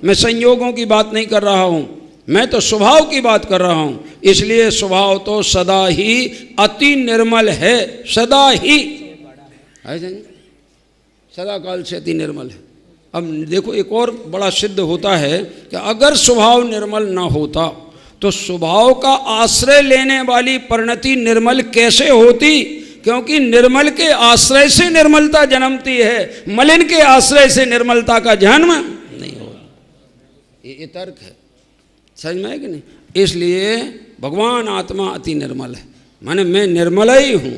मैं संयोगों की बात नहीं कर रहा हूँ, मैं तो स्वभाव की बात कर रहा हूँ। इसलिए स्वभाव तो सदा ही अति निर्मल है, सदा ही सदा काल से अति निर्मल है। अब देखो एक और बड़ा सिद्ध होता है कि अगर स्वभाव निर्मल ना होता तो स्वभाव का आश्रय लेने वाली परिणति निर्मल कैसे होती? क्योंकि निर्मल के आश्रय से निर्मलता जन्मती है, मलिन के आश्रय से निर्मलता का जन्म नहीं होगा। ये तर्क है, समझ में है कि नहीं? इसलिए भगवान आत्मा अति निर्मल है, माने मैं निर्मल ही हूँ।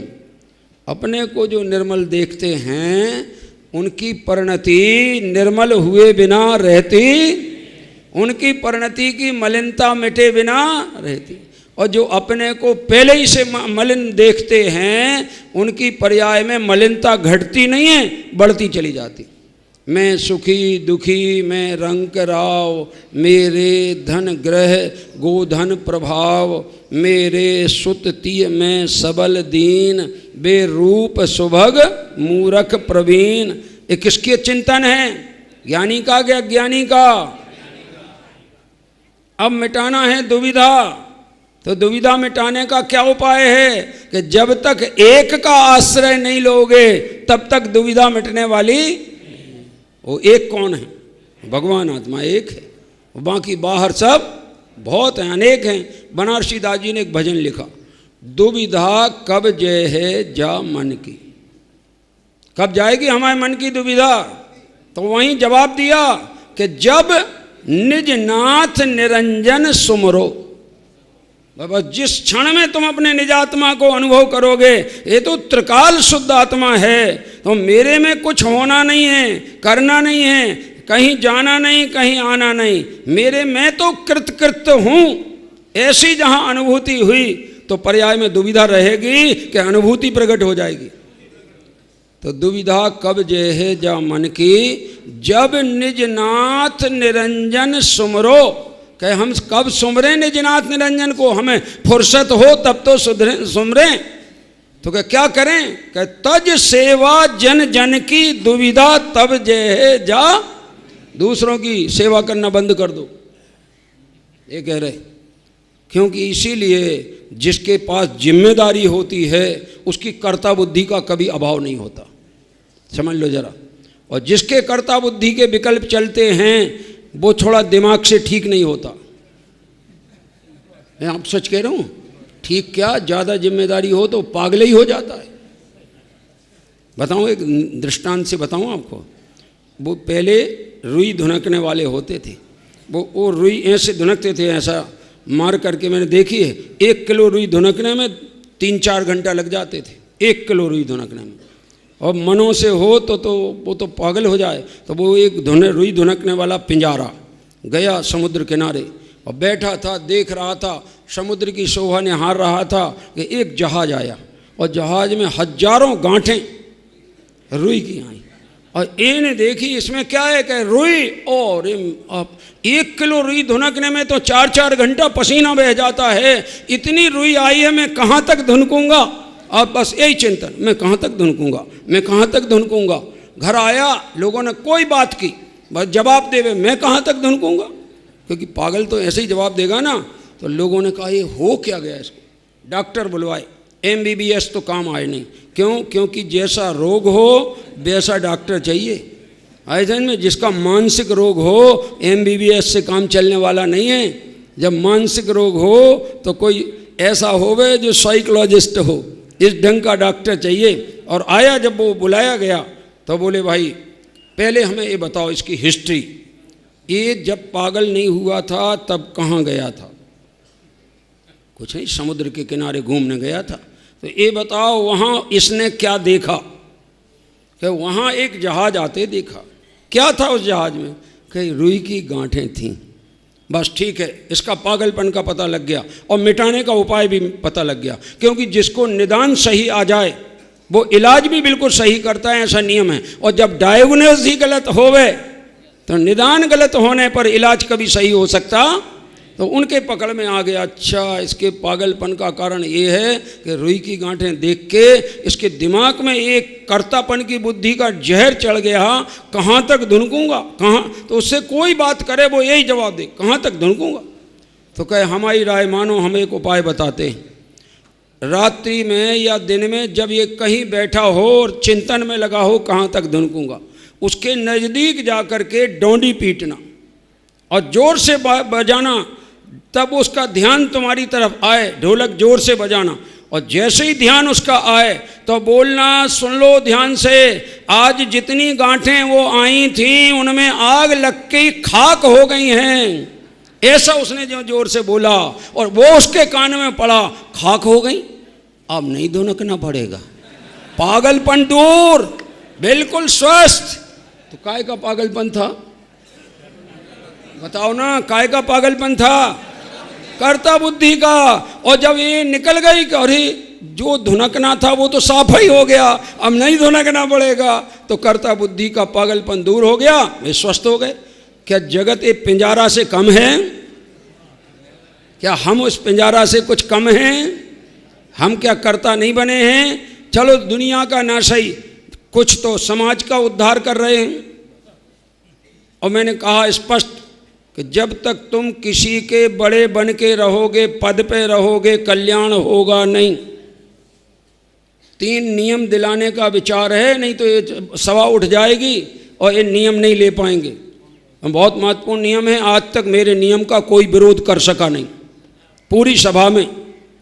अपने को जो निर्मल देखते हैं उनकी परिणति निर्मल हुए बिना रहती, उनकी परिणति की मलिनता मिटे बिना रहती। और जो अपने को पहले ही से मलिन देखते हैं उनकी पर्याय में मलिनता घटती नहीं है, बढ़ती चली जाती। मैं सुखी दुखी मैं रंक राव, मेरे धन ग्रह गोधन प्रभाव, मेरे सुत तीय मैं सबल दीन, बेरूप सुभग मूरख प्रवीण। ये किसके चिंतन है? ज्ञानी का क्या अज्ञानी का? अब मिटाना है दुविधा, तो दुविधा मिटाने का क्या उपाय है कि जब तक एक का आश्रय नहीं लोगे तब तक दुविधा मिटने वाली। वो एक कौन है? भगवान आत्मा एक है, बाकी बाहर सब बहुत हैं, अनेक हैं। बनारसी दास जी ने एक भजन लिखा, दुविधा कब जय है जा मन की। कब जाएगी हमारे मन की दुविधा? तो वहीं जवाब दिया कि जब निज नाथ निरंजन सुमरो। बाबा जिस क्षण में तुम अपने निजात्मा को अनुभव करोगे, ये तो त्रिकाल शुद्ध आत्मा है, तो मेरे में कुछ होना नहीं है, करना नहीं है, कहीं जाना नहीं, कहीं आना नहीं, मेरे में तो कृतकृत हूँ। ऐसी जहाँ अनुभूति हुई तो पर्याय में दुविधा रहेगी कि अनुभूति प्रकट हो जाएगी। तो दुविधा कब जय है जा मन की, जब निज नाथ निरंजन सुमरो। कहे हम कब सुमरें निजनाथ निरंजन को? हमें फुर्सत हो तब तो सुमरें। तो क्या करें? कहे तज सेवा जन जन की दुविधा तब जय है जा। दूसरों की सेवा करना बंद कर दो, ये कह रहे। क्योंकि इसीलिए जिसके पास जिम्मेदारी होती है उसकी कर्ता बुद्धि का कभी अभाव नहीं होता, समझ लो जरा। और जिसके कर्ता बुद्धि के विकल्प चलते हैं वो थोड़ा दिमाग से ठीक नहीं होता। मैं आप सच कह रहा हूँ, ठीक क्या, ज़्यादा जिम्मेदारी हो तो पागल ही हो जाता है। बताऊँ एक दृष्टांत से बताऊँ आपको। वो पहले रुई धुनकने वाले होते थे, वो रुई ऐसे धुनकते थे, ऐसा मार करके मैंने देखी है। 1 किलो रुई धुनकने में 3-4 घंटा लग जाते थे, 1 किलो रुई धुनकने में। और मनों से हो तो वो तो पागल हो जाए। तो वो एक रुई धुनकने वाला पिंजारा गया समुद्र किनारे और बैठा था, देख रहा था, समुद्र की शोभा निहार रहा था कि एक जहाज आया और जहाज में हजारों गांठें रुई की आई। और इन्हें देखी, इसमें क्या है कि रुई, और 1 किलो रुई धुनकने में तो 4-4 घंटा पसीना बह जाता है। इतनी रुई आई है, मैं कहाँ तक धुनकूंगा? अब बस यही चिंतन, मैं कहाँ तक धुनकूंगा, मैं कहाँ तक धुनकूंगा। घर आया, लोगों ने कोई बात की, बस जवाब देवे, मैं कहाँ तक धुनकूंगा। क्योंकि पागल तो ऐसे ही जवाब देगा ना। तो लोगों ने कहा ये हो क्या गया इसको? डॉक्टर बुलवाए, MBBS तो काम आए नहीं। क्यों? क्योंकि जैसा रोग हो वैसा डॉक्टर चाहिए। ऐसे में जिसका मानसिक रोग हो MBBS से काम चलने वाला नहीं है। जब मानसिक रोग हो तो कोई ऐसा होवे जो साइकोलॉजिस्ट हो, इस ढंग का डॉक्टर चाहिए। और आया, जब वो बुलाया गया तो बोले भाई पहले हमें ये बताओ इसकी हिस्ट्री, ये जब पागल नहीं हुआ था तब कहाँ गया था? कुछ नहीं, समुद्र के किनारे घूमने गया था। तो ये बताओ वहाँ इसने क्या देखा? कि वहाँ एक जहाज आते देखा। क्या था उस जहाज में? कई रुई की गांठें थीं। बस ठीक है, इसका पागलपन का पता लग गया और मिटाने का उपाय भी पता लग गया। क्योंकि जिसको निदान सही आ जाए वो इलाज भी बिल्कुल सही करता है, ऐसा नियम है। और जब डायग्नोसिस ही गलत होवे तो निदान गलत होने पर इलाज कभी सही हो सकता तो उनके पकड़ में आ गया, अच्छा इसके पागलपन का कारण ये है कि रुई की गांठें देख के इसके दिमाग में एक कर्तापन की बुद्धि का जहर चढ़ गया, कहाँ तक धुनकूंगा, कहाँ, तो उससे कोई बात करे वो यही जवाब दे, कहाँ तक धुनकूंगा। तो कहे हमारी राय मानो, हम एक उपाय बताते हैं, रात्रि में या दिन में जब ये कहीं बैठा हो और चिंतन में लगा हो कहाँ तक धुनकूंगा, उसके नज़दीक जा कर के डोंडी पीटना और जोर से बजाना, तब उसका ध्यान तुम्हारी तरफ आए, ढोलक जोर से बजाना, और जैसे ही ध्यान उसका आए तो बोलना, सुन लो ध्यान से, आज जितनी गांठें वो आई थीं उनमें आग लग के खाक हो गई हैं। ऐसा उसने जो जोर से बोला और वो उसके कान में पड़ा, खाक हो गई। अब नहीं धुनकना पड़ेगा, पागलपन दूर, बिल्कुल स्वस्थ। तो काय का पागलपन था, बताओ ना, काय का पागलपन था? कर्ता बुद्धि का। और जब ये निकल गई कि अरे जो धुनकना था वो तो साफ ही हो गया, अब नहीं धुनकना पड़ेगा, तो कर्ता बुद्धि का पागलपन दूर हो गया, वे स्वस्थ हो गए। क्या जगत एक पिंजारा से कम है? क्या हम उस पिंजारा से कुछ कम हैं? हम क्या कर्ता नहीं बने हैं? चलो दुनिया का ना सही, कुछ तो समाज का उद्धार कर रहे हैं। और मैंने कहा स्पष्ट कि जब तक तुम किसी के बड़े बन के रहोगे, पद पे रहोगे, कल्याण होगा नहीं। 3 नियम दिलाने का विचार है, नहीं तो ये सभा उठ जाएगी और ये नियम नहीं ले पाएंगे। बहुत महत्वपूर्ण नियम है, आज तक मेरे नियम का कोई विरोध कर सका नहीं पूरी सभा में,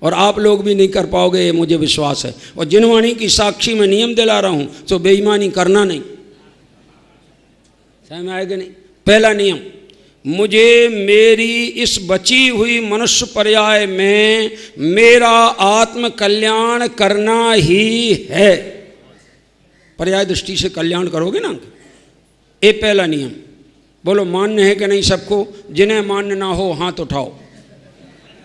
और आप लोग भी नहीं कर पाओगे, ये मुझे विश्वास है। और जिनवाणी की साक्षी में नियम दिला रहा हूं, तो बेईमानी करना नहीं। समझ में आएगा नहीं? पहला नियम, मुझे मेरी इस बची हुई मनुष्य पर्याय में मेरा आत्म कल्याण करना ही है। पर्याय दृष्टि से कल्याण करोगे ना, ये पहला नियम। बोलो मान्य है कि नहीं सबको? जिन्हें मान्य ना हो हाथ उठाओ,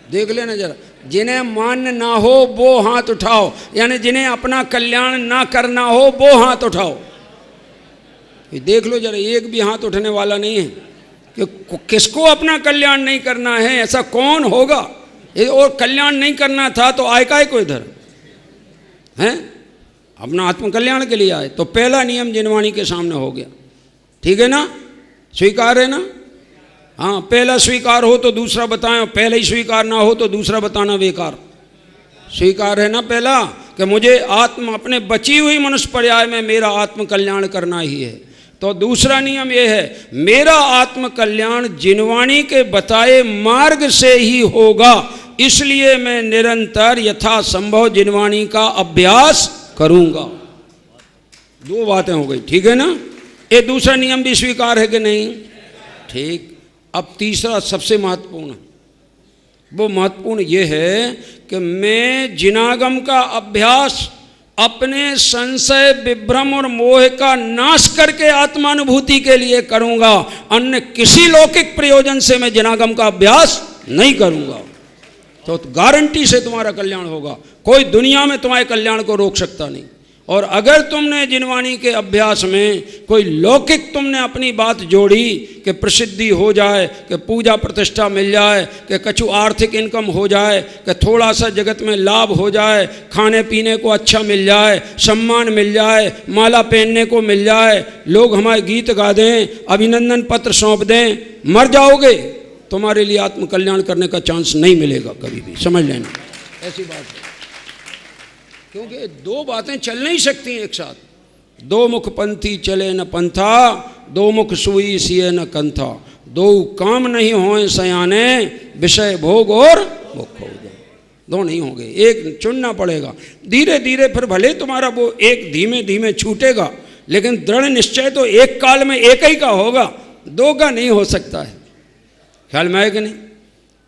देख लेना जरा। जिन्हें मान्य ना हो वो हाथ उठाओ, यानी जिन्हें अपना कल्याण ना करना हो वो हाथ उठाओ। ये देख लो जरा, एक भी हाथ उठने वाला नहीं है कि किसको अपना कल्याण नहीं करना है। ऐसा कौन होगा? और कल्याण नहीं करना था तो आए काय को इधर हैं? अपना आत्मकल्याण के लिए आए। तो पहला नियम जिनवाणी के सामने हो गया, ठीक है ना? स्वीकार है ना? हाँ, पहला स्वीकार हो तो दूसरा बताएं, पहले ही स्वीकार ना हो तो दूसरा बताना बेकार। स्वीकार है ना पहला कि मुझे आत्म अपने बची हुई मनुष्य पर्याय में मेरा आत्म कल्याण करना ही है। तो दूसरा नियम यह है, मेरा आत्म कल्याण जिनवाणी के बताए मार्ग से ही होगा, इसलिए मैं निरंतर यथासंभव जिनवाणी का अभ्यास करूंगा। 2 बातें हो गई, ठीक है ना? ये दूसरा नियम भी स्वीकार है कि नहीं? ठीक। अब तीसरा सबसे महत्वपूर्ण, वो महत्वपूर्ण ये है कि मैं जिनागम का अभ्यास अपने संशय, विभ्रम और मोह का नाश करके आत्मानुभूति के लिए करूंगा, अन्य किसी लौकिक प्रयोजन से मैं जिनागम का अभ्यास नहीं करूंगा। तो गारंटी से तुम्हारा कल्याण होगा, कोई दुनिया में तुम्हारे कल्याण को रोक सकता नहीं। और अगर तुमने जिनवाणी के अभ्यास में कोई लौकिक तुमने अपनी बात जोड़ी कि प्रसिद्धि हो जाए, कि पूजा प्रतिष्ठा मिल जाए, कि कछु आर्थिक इनकम हो जाए, कि थोड़ा सा जगत में लाभ हो जाए, खाने पीने को अच्छा मिल जाए, सम्मान मिल जाए, माला पहनने को मिल जाए, लोग हमारे गीत गा दें, अभिनंदन पत्र सौंप दें, मर जाओगे, तुम्हारे लिए आत्मकल्याण करने का चांस नहीं मिलेगा कभी भी। समझ लेना, ऐसी बात है। क्योंकि 2 बातें चल नहीं सकती एक साथ। 2 मुख पंथी चले न पंथा, 2 मुख सुई सिए न कंथा, 2 काम नहीं होए सयाने, विषय भोग और भोग हो जाए। 2 नहीं होंगे, एक चुनना पड़ेगा। धीरे धीरे फिर भले तुम्हारा वो एक धीमे धीमे छूटेगा, लेकिन दृढ़ निश्चय तो एक काल में एक ही का होगा, 2 का नहीं हो सकता है। ख्याल में आए कि नहीं?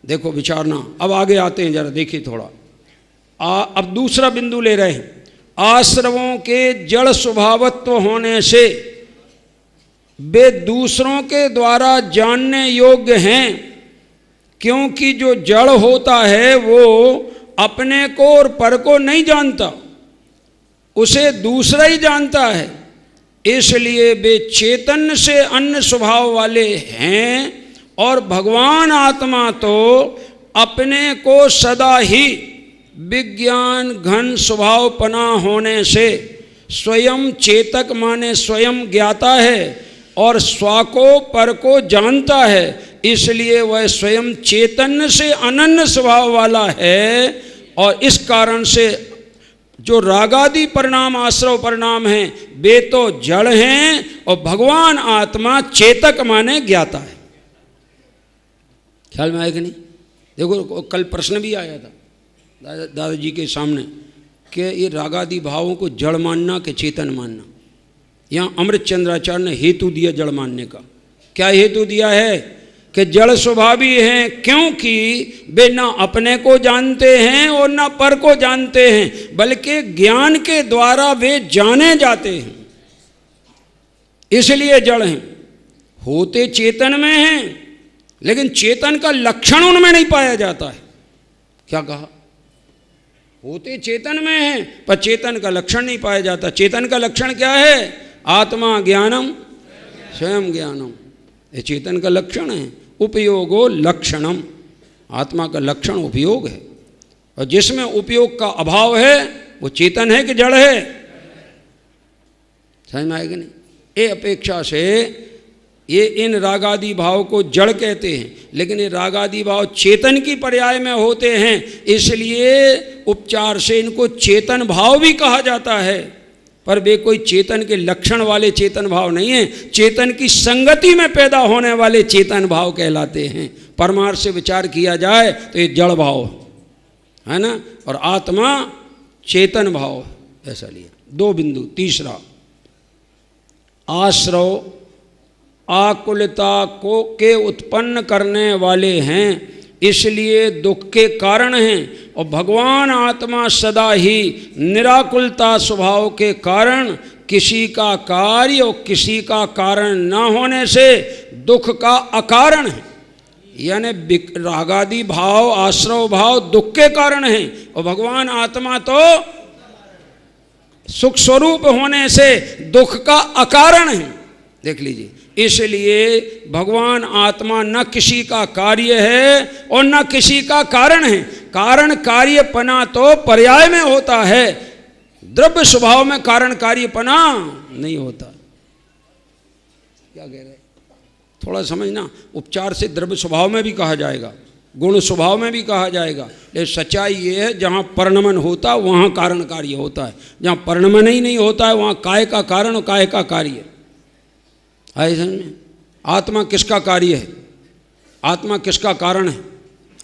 देखो विचारना। अब आगे आते हैं, जरा देखिए थोड़ा। अब दूसरा बिंदु ले रहे हैं, आश्रवों के जड़ स्वभावत्व होने से वे दूसरों के द्वारा जानने योग्य हैं, क्योंकि जो जड़ होता है वो अपने को और पर को नहीं जानता, उसे दूसरा ही जानता है। इसलिए वे चैतन्य से अन्य स्वभाव वाले हैं और भगवान आत्मा तो अपने को सदा ही विज्ञान घन स्वभावपना होने से स्वयं चेतक माने स्वयं ज्ञाता है और स्व को पर को जानता है, इसलिए वह स्वयं चैतन्य से अनन्य स्वभाव वाला है। और इस कारण से जो रागादि परिणाम आश्रव परिणाम हैं वे तो जड़ हैं और भगवान आत्मा चेतक माने ज्ञाता है। ख्याल में आया कि नहीं? देखो कल प्रश्न भी आया था दादाजी के सामने कि ये रागादि भावों को जड़ मानना कि चेतन मानना। यहाँ अमृत चंद्राचार्य ने हेतु दिया जड़ मानने का। क्या हेतु दिया है? कि जड़ स्वभावी हैं, क्योंकि वे ना अपने को जानते हैं और ना पर को जानते हैं, बल्कि ज्ञान के द्वारा वे जाने जाते हैं, इसलिए जड़ हैं। होते चेतन में हैं, लेकिन चेतन का लक्षण उनमें नहीं पाया जाता है। क्या कहा? होते चेतन में हैं पर चेतन का लक्षण नहीं पाया जाता। चेतन का लक्षण क्या है? आत्मा ज्ञानम स्वयं ज्ञानम, ये चेतन का लक्षण है। उपयोगो लक्षणम, आत्मा का लक्षण उपयोग है, और जिसमें उपयोग का अभाव है वो चेतन है कि जड़ है? समझ में आएगा नहीं? ये अपेक्षा से ये इन रागादि भाव को जड़ कहते हैं, लेकिन ये रागादि भाव चेतन की पर्याय में होते हैं, इसलिए उपचार से इनको चेतन भाव भी कहा जाता है। पर वे कोई चेतन के लक्षण वाले चेतन भाव नहीं है, चेतन की संगति में पैदा होने वाले चेतन भाव कहलाते हैं। परमार्थ से विचार किया जाए तो ये जड़ भाव है ना, और आत्मा चेतन भाव, ऐसा लिया। दो बिंदु। तीसरा, आश्रव आकुलता को के उत्पन्न करने वाले हैं, इसलिए दुख के कारण हैं, और भगवान आत्मा सदा ही निराकुलता स्वभाव के कारण किसी का कार्य और किसी का कारण न होने से दुख का अकारण है। यानी रागादि भाव आश्रव भाव दुख के कारण हैं, और भगवान आत्मा तो सुख स्वरूप होने से दुख का अकारण है। देख लीजिए, इसलिए भगवान आत्मा न किसी का कार्य है और न किसी का कारण है। कारण कार्यपना तो पर्याय में होता है, द्रव्य स्वभाव में कारण कार्यपना नहीं होता। क्या कह रहे? थोड़ा समझना। उपचार से द्रव्य स्वभाव में भी कहा जाएगा, गुण स्वभाव में भी कहा जाएगा, लेकिन सच्चाई ये है जहाँ परिणमन होता है वहाँ कारण कार्य होता है, जहाँ परिणमन ही नहीं होता है वहाँ काय का कारण और काय का कार्य। आए समझ में? आत्मा किसका कार्य है? आत्मा किसका कारण है?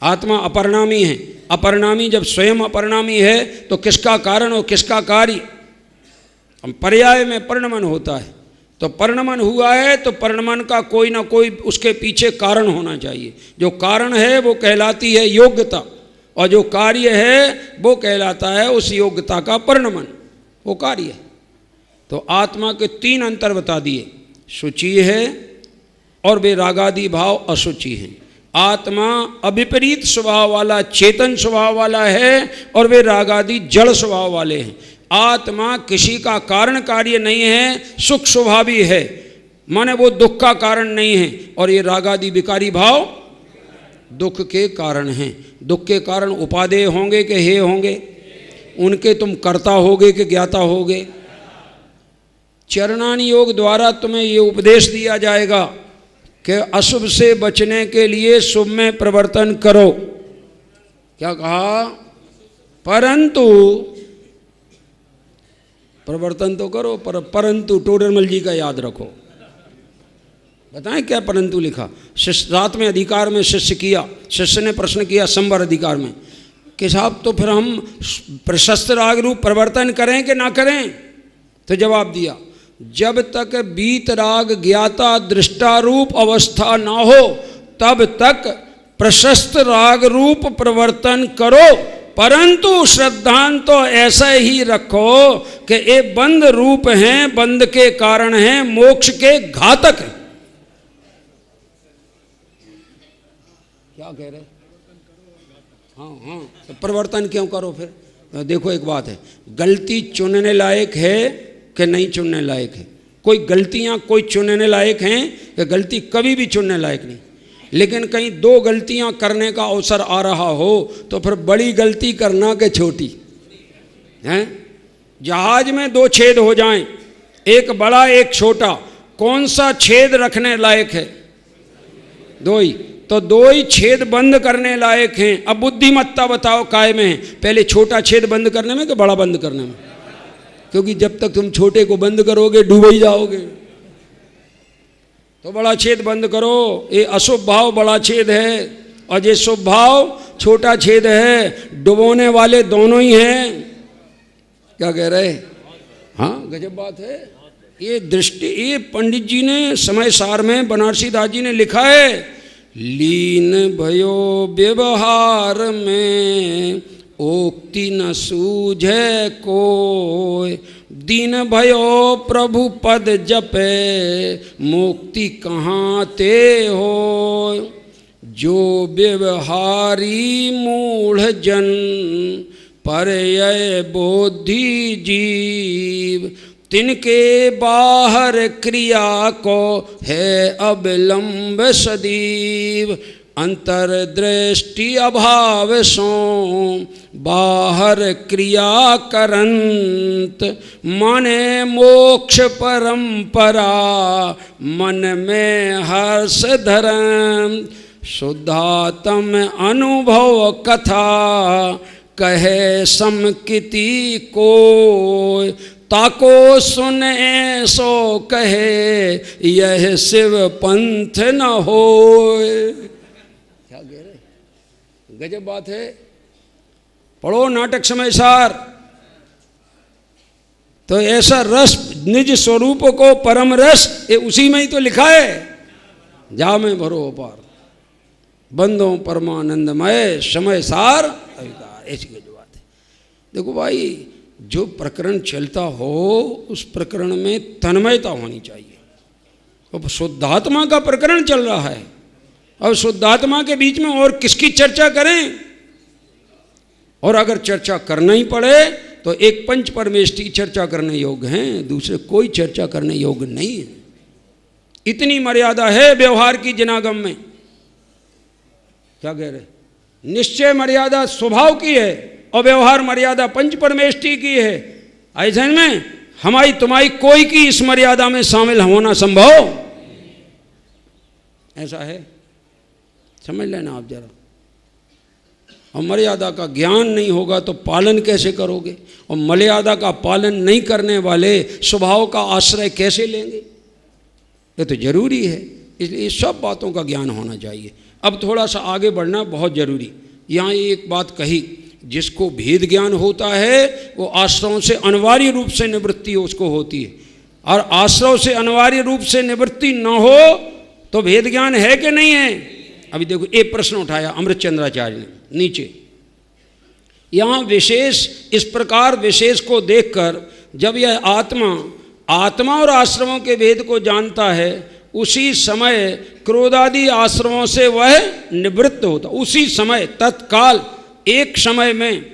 आत्मा अपरिणामी है। अपरिणामी जब स्वयं अपरिणामी है तो किसका कारण और किसका कार्य? पर्याय में परिणमन होता है, तो परिणमन हुआ है तो परिणमन का कोई ना कोई उसके पीछे कारण होना चाहिए। जो कारण है वो कहलाती है योग्यता, और जो कार्य है वो कहलाता है उस योग्यता का परिणमन, वो कार्य है। तो आत्मा के तीन अंतर बता दिए, शुचि है और वे रागादि भाव अशुचि हैं। आत्मा अविपरीत स्वभाव वाला चेतन स्वभाव वाला है और वे रागादि जड़ स्वभाव वाले हैं। आत्मा किसी का कारण कार्य नहीं है, सुख स्वभावी है, माने वो दुख का कारण नहीं है, और ये रागादि विकारी भाव दुख के कारण हैं। दुख के कारण उपादेय होंगे कि हे होंगे? उनके तुम कर्ता होगे कि ज्ञाता होगे? चरणानि योग द्वारा तुम्हें ये उपदेश दिया जाएगा कि अशुभ से बचने के लिए शुभ में प्रवर्तन करो। क्या कहा? परंतु प्रवर्तन तो करो, परंतु टोडरमल जी का याद रखो। बताएं क्या परंतु लिखा? शिष्य रात में अधिकार में शिष्य ने प्रश्न किया संवर अधिकार में कि साहब तो फिर हम प्रशस्त राग रूप प्रवर्तन करें कि ना करें? तो जवाब दिया, जब तक बीत राग ज्ञाता दृष्टा रूप अवस्था ना हो तब तक प्रशस्त राग रूप प्रवर्तन करो, परंतु श्रद्धांत तो ऐसा ही रखो कि ये बंद रूप हैं, बंद के कारण हैं, मोक्ष के घातक हैं। क्या कह रहे? हाँ, तो प्रवर्तन क्यों करो फिर? तो देखो एक बात है, गलती चुनने लायक है कि नहीं चुनने लायक है? कोई गलतियां कोई चुनने लायक हैं कि गलती कभी भी चुनने लायक नहीं। लेकिन कहीं दो गलतियां करने का अवसर आ रहा हो तो फिर बड़ी गलती करना के छोटी हैं। जहाज में दो छेद हो जाएं, एक बड़ा एक छोटा, कौन सा छेद रखने लायक है? दो ही, तो दो ही छेद बंद करने लायक हैं। अब बुद्धिमत्ता बताओ काय में है, पहले छोटा छेद बंद करने में कि बड़ा बंद करने में? क्योंकि जब तक तुम छोटे को बंद करोगे डूबे ही जाओगे। तो बड़ा छेद बंद करो। ये अशुभ भाव बड़ा छेद है और ये शुभ भाव छोटा छेद है। डुबोने वाले दोनों ही हैं। क्या कह रहे? हाँ, गजब बात है। ये दृष्टि, ये पंडित जी ने समय सार में बनारसी दास जी ने लिखा है, लीन भयो व्यवहार में ओक्ति न सूझे कोय, दीन भयो प्रभु पद जपे मुक्ति कहाँ ते हो। जो व्यवहारी मूढ़ जन परयय बोधि जीव, तिनके बाहर क्रिया को है अविलंब सदीव। अंतर्दृष्टि अभाव सो बाहर क्रिया करंत, माने मोक्ष परंपरा मन में हर्ष धरम। शुद्धात्म अनुभव कथा कहे समकिति को, ताको सुने सो कहे यह शिव पंथ न होय। क्या कह रहे? गजब बात है। पढ़ो नाटक समय सार। तो ऐसा रस निज स्वरूप को परम रस, ये उसी में ही तो लिखा है। जा में भरो पार बंदों परमानंदमय समय सार अविकार। ऐसी गजब बात है। देखो भाई, जो प्रकरण चलता हो उस प्रकरण में तन्मयता होनी चाहिए। अब शुद्धात्मा का प्रकरण चल रहा है, अब शुद्धात्मा के बीच में और किसकी चर्चा करें? और अगर चर्चा करना ही पड़े तो एक पंच परमेष्ठी चर्चा करने योग्य हैं, दूसरे कोई चर्चा करने योग्य नहीं है। इतनी मर्यादा है व्यवहार की जिनागम में। क्या कह रहे? निश्चय मर्यादा स्वभाव की है और व्यवहार मर्यादा पंच परमेष्ठी की है। ऐसे में हमारी तुम्हारी कोई की इस मर्यादा में शामिल होना संभव ऐसा है? समझ लेना आप जरा। और मर्यादा का ज्ञान नहीं होगा तो पालन कैसे करोगे? और मर्यादा का पालन नहीं करने वाले स्वभाव का आश्रय कैसे लेंगे? ये तो जरूरी है। इसलिए सब बातों का ज्ञान होना चाहिए। अब थोड़ा सा आगे बढ़ना बहुत जरूरी। यहाँ एक बात कही, जिसको भेद ज्ञान होता है वो आश्रयों से अनिवार्य रूप से निवृत्ति उसको होती है, और आश्रय से अनिवार्य रूप से निवृत्ति न हो तो भेद ज्ञान है कि नहीं है? अभी देखो एक प्रश्न उठाया अमृतचंद्राचार्य ने नीचे। यहाँ विशेष इस प्रकार विशेष को देखकर जब यह आत्मा और आश्रमों के भेद को जानता है, उसी समय क्रोधादि आश्रमों से वह निवृत्त होता। उसी समय तत्काल एक समय में,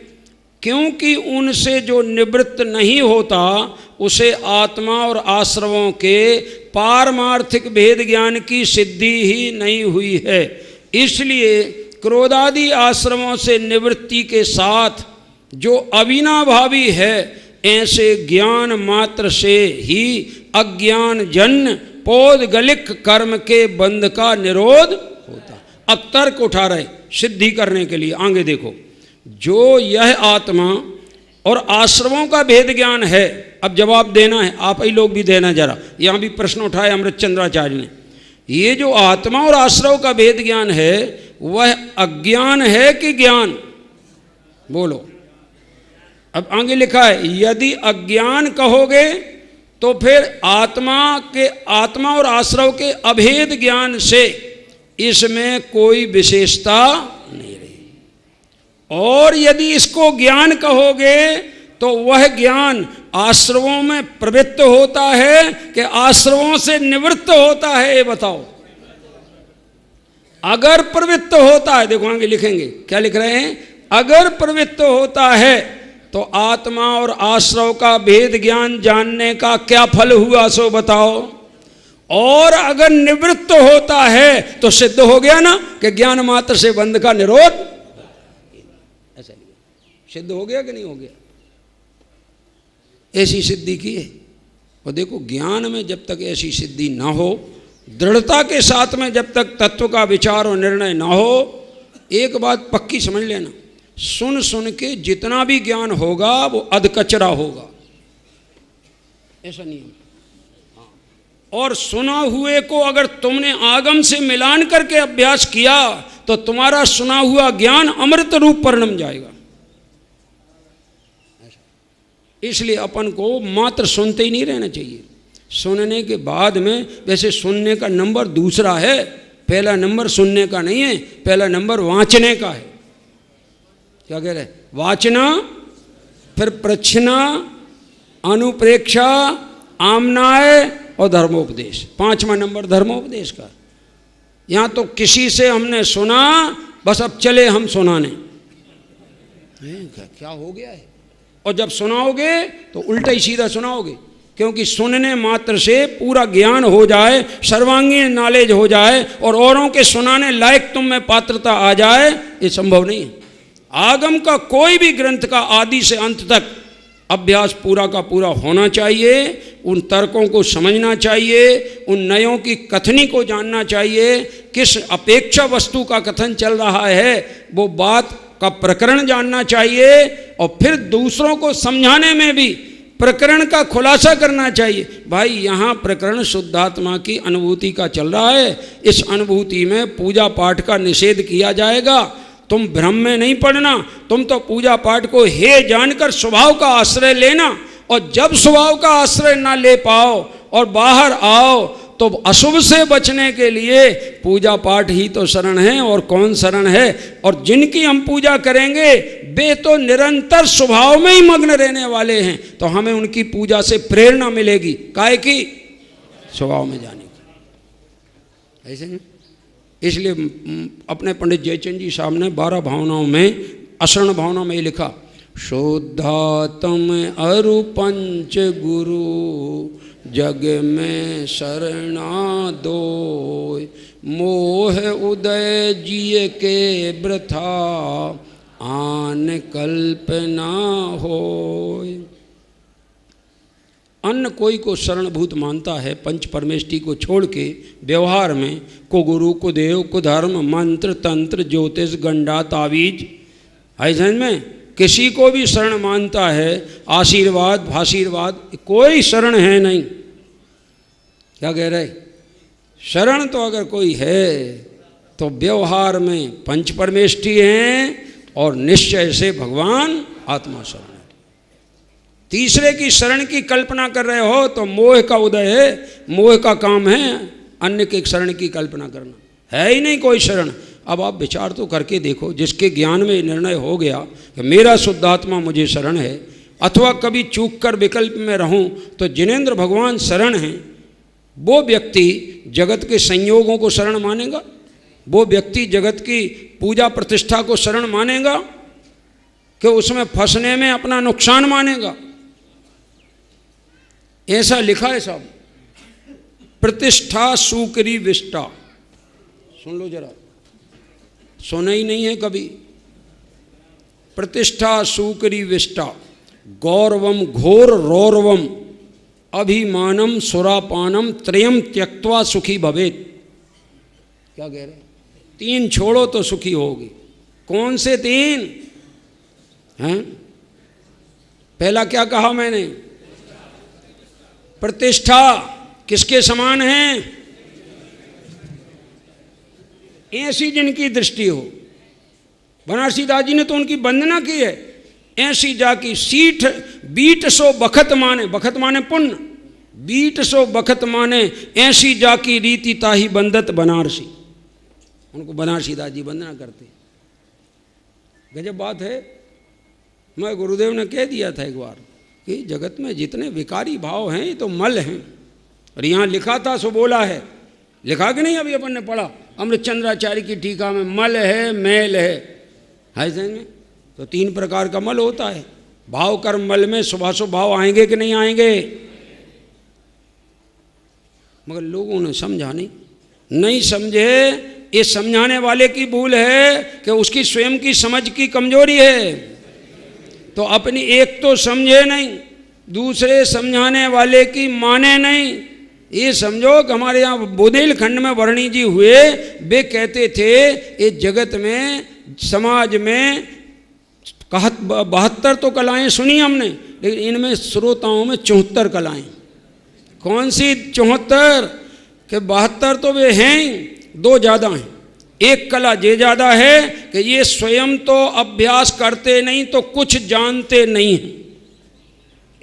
क्योंकि उनसे जो निवृत्त नहीं होता उसे आत्मा और आश्रमों के पारमार्थिक भेद ज्ञान की सिद्धि ही नहीं हुई है। इसलिए क्रोधादि आश्रमों से निवृत्ति के साथ जो अविनाभावी है, ऐसे ज्ञान मात्र से ही अज्ञान जन्य पौद्गलिक कर्म के बंध का निरोध होता। अब तर्क उठा रहे सिद्धि करने के लिए। आगे देखो, जो यह आत्मा और आश्रमों का भेद ज्ञान है, अब जवाब देना है, आप ही लोग भी देना जरा। यहाँ भी प्रश्न उठाया अमृतचंद्राचार्य ने। ये जो आत्मा और आश्रव का भेद ज्ञान है वह अज्ञान है कि ज्ञान? बोलो। अब आगे लिखा है, यदि अज्ञान कहोगे तो फिर आत्मा और आश्रव के अभेद ज्ञान से इसमें कोई विशेषता नहीं रही। और यदि इसको ज्ञान कहोगे तो वह ज्ञान आश्रवों में प्रवृत्त होता है कि आश्रवों से निवृत्त होता है? ये बताओ। अगर प्रवृत्त होता है, देखो आगे लिखेंगे क्या लिख रहे हैं, अगर प्रवृत्त होता है तो आत्मा और आश्रव का भेद ज्ञान जानने का क्या फल हुआ सो बताओ। और अगर निवृत्त होता है तो सिद्ध हो गया ना कि ज्ञान मात्र से बंध का निरोध, ऐसा सिद्ध हो गया कि नहीं हो गया? ऐसी सिद्धि की है। और देखो ज्ञान में जब तक ऐसी सिद्धि ना हो, दृढ़ता के साथ में जब तक तत्व का विचार और निर्णय ना हो, एक बात पक्की समझ लेना, सुन सुन के जितना भी ज्ञान होगा वो अधकचरा होगा, ऐसा नहीं है। और सुना हुए को अगर तुमने आगम से मिलान करके अभ्यास किया तो तुम्हारा सुना हुआ ज्ञान अमृत रूप परिणम जाएगा। इसलिए अपन को मात्र सुनते ही नहीं रहना चाहिए। सुनने के बाद में, वैसे सुनने का नंबर दूसरा है, पहला नंबर सुनने का नहीं है, पहला नंबर वांचने का है। क्या कह रहे? वाचना, फिर प्रच्छना, अनुप्रेक्षा, आमनाय और धर्मोपदेश। 5वां नंबर धर्मोपदेश का। यहाँ तो किसी से हमने सुना, बस अब चले हम सुनाने, क्या हो गया है। और जब सुनाओगे तो उल्टा ही सीधा सुनाओगे, क्योंकि सुनने मात्र से पूरा ज्ञान हो जाए, सर्वांगीण नॉलेज हो जाए और औरों के सुनाने लायक तुम में पात्रता आ जाए, ये संभव नहीं है। आगम का कोई भी ग्रंथ का आदि से अंत तक अभ्यास पूरा का पूरा होना चाहिए, उन तर्कों को समझना चाहिए, उन नयों की कथनी को जानना चाहिए, किस अपेक्षा वस्तु का कथन चल रहा है वो बात का प्रकरण जानना चाहिए, और फिर दूसरों को समझाने में भी प्रकरण का खुलासा करना चाहिए। भाई यहाँ प्रकरण शुद्धात्मा की अनुभूति का चल रहा है, इस अनुभूति में पूजा पाठ का निषेध किया जाएगा। तुम भ्रम में नहीं पड़ना, तुम तो पूजा पाठ को हे जानकर स्वभाव का आश्रय लेना, और जब स्वभाव का आश्रय ना ले पाओ और बाहर आओ तो अशुभ से बचने के लिए पूजा पाठ ही तो शरण है, और कौन शरण है। और जिनकी हम पूजा करेंगे वे तो निरंतर स्वभाव में ही मग्न रहने वाले हैं, तो हमें उनकी पूजा से प्रेरणा मिलेगी, काहे की? स्वभाव में जाने की। ऐसे नहीं? इसलिए अपने पंडित जयचंद जी साहब ने 12 भावनाओं में, अशरण भावना में लिखा, शुद्धात्म अरु पंच गुरु जग में शरणा दो, मोह उदय जिय के वृथा आन कल्पना होय। अन्य कोई को शरणभूत मानता है पंच परमेष्टि को छोड़ के व्यवहार में, को गुरु को देव को धर्म मंत्र तंत्र ज्योतिष गंडा तावीज, ऐसे में किसी को भी शरण मानता है, आशीर्वाद भाशीर्वाद, कोई शरण है नहीं। क्या कह रहे? शरण तो अगर कोई है तो व्यवहार में पंच परमेष्टि हैं और निश्चय से भगवान आत्मा शरण है। तीसरे की शरण की कल्पना कर रहे हो तो मोह का उदय है, मोह का काम है अन्य के शरण की कल्पना करना, है ही नहीं कोई शरण। अब आप विचार तो करके देखो, जिसके ज्ञान में निर्णय हो गया कि मेरा शुद्धात्मा मुझे शरण है, अथवा कभी चूक कर विकल्प में रहूं तो जिनेंद्र भगवान शरण हैं, वो व्यक्ति जगत के संयोगों को शरण मानेगा? वो व्यक्ति जगत की पूजा प्रतिष्ठा को शरण मानेगा कि उसमें फंसने में अपना नुकसान मानेगा? ऐसा लिखा है साहब, प्रतिष्ठा सूकरी विष्टा। सुन लो जरा, सुना ही नहीं है कभी। प्रतिष्ठा सूकरी विष्टा गौरवम घोर रौरवम अभिमानम सुरापानम त्रयम त्यक्त्वा सुखी भवेत। क्या कह रहे? 3 छोड़ो तो सुखी होगी। कौन से 3 हैं? पहला क्या कहा मैंने? प्रतिष्ठा किसके समान है? ऐसी जिनकी दृष्टि हो। बनारसी दास जी ने तो उनकी वंदना की है, ऐसी जाकी सीठ 200 बखत माने, बखत माने पुण्य, 200 बखत माने ऐसी जाकी रीति ताही बंदत बनारसी। उनको बनारसी दास जी वंदना करते। गजब बात है। मैं गुरुदेव ने कह दिया था एक बार कि जगत में जितने विकारी भाव हैं ये तो मल हैं, और यहाँ लिखा था सो बोला है। लिखा कि नहीं? अभी अपन ने पढ़ा अमृतचंद्राचार्य की टीका में, मल है मैल है में। तो 3 प्रकार का मल होता है। भाव कर्म मल में शुभाशुभ भाव आएंगे कि नहीं आएंगे? मगर लोगों ने समझा नहीं समझे। ये समझाने वाले की भूल है कि उसकी स्वयं की समझ की कमजोरी है। तो अपनी एक तो समझे नहीं, दूसरे समझाने वाले की माने नहीं। ये समझो कि हमारे यहाँ बुंदेलखंड में वर्णी जी हुए, वे कहते थे ये जगत में समाज में 72 तो कलाएं सुनी हमने, लेकिन इनमें श्रोताओं में 74 कलाएं। कौन सी 74? कि 72 तो वे हैं, 2 ज़्यादा हैं। एक कला ये ज़्यादा है कि ये स्वयं तो अभ्यास करते नहीं तो कुछ जानते नहीं हैं,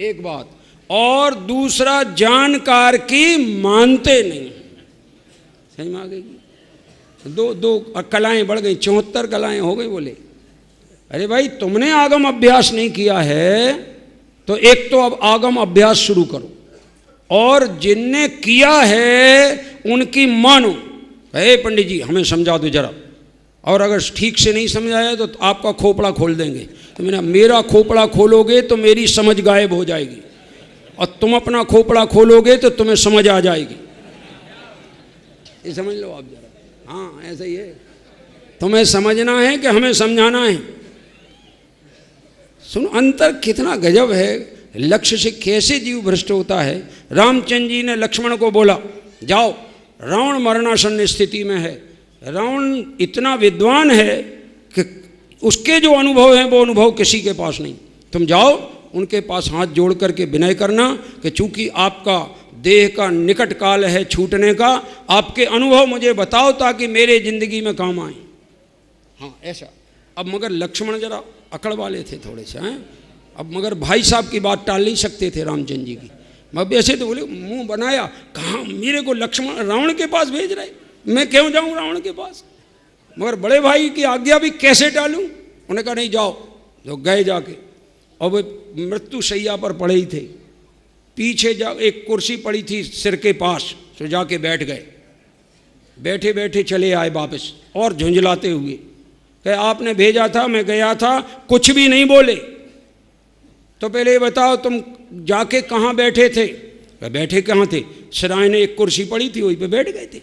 एक बात। और दूसरा जानकार की मानते नहीं। सही में आ गई? दो कलाएं बढ़ गई, 74 कलाएं हो गई। बोले अरे भाई तुमने आगम अभ्यास नहीं किया है तो एक तो अब आगम अभ्यास शुरू करो, और जिनने किया है उनकी मानो। अरे पंडित जी हमें समझा दो जरा, और अगर ठीक से नहीं समझाया तो आपका खोपड़ा खोल देंगे। तो मेरा खोपड़ा खोलोगे तो मेरी समझ गायब हो जाएगी, और तुम अपना खोपड़ा खोलोगे तो तुम्हें समझ आ जाएगी। ये समझ लो आप जरा। हाँ ऐसा ही है, तुम्हें समझना है कि हमें समझाना है। सुनो अंतर कितना गजब है, लक्ष्य से कैसे जीव भ्रष्ट होता है। रामचंद्र जी ने लक्ष्मण को बोला जाओ, रावण मरणासन्न स्थिति में है। रावण इतना विद्वान है कि उसके जो अनुभव हैं वो अनुभव किसी के पास नहीं। तुम जाओ उनके पास हाथ जोड़ करके विनय करना कि चूंकि आपका देह का निकट काल है छूटने का, आपके अनुभव मुझे बताओ ताकि मेरे जिंदगी में काम आए। हाँ ऐसा। अब मगर लक्ष्मण जरा अकड़ वाले थे थोड़े से हैं। अब मगर भाई साहब की बात टाल नहीं सकते थे रामचंद्र जी की। मैं ऐसे तो बोले मुंह बनाया, कहाँ मेरे को लक्ष्मण रावण के पास भेज रहे, मैं क्यों जाऊँ रावण के पास। मगर बड़े भाई की आज्ञा भी कैसे टालूँ। उन्होंने कहा नहीं जाओ। जो गए जाके, और वे मृत्यु शैया पर पड़े ही थे। पीछे जा एक कुर्सी पड़ी थी सिर के पास, तो जाके बैठ गए। बैठे बैठे चले आए वापस, और झुंझलाते हुए कहे आपने भेजा था, मैं गया था, कुछ भी नहीं बोले। तो पहले ये बताओ तुम जाके कहाँ बैठे थे। बैठे कहाँ थे, सराय ने एक कुर्सी पड़ी थी वहीं पे बैठ गए थे।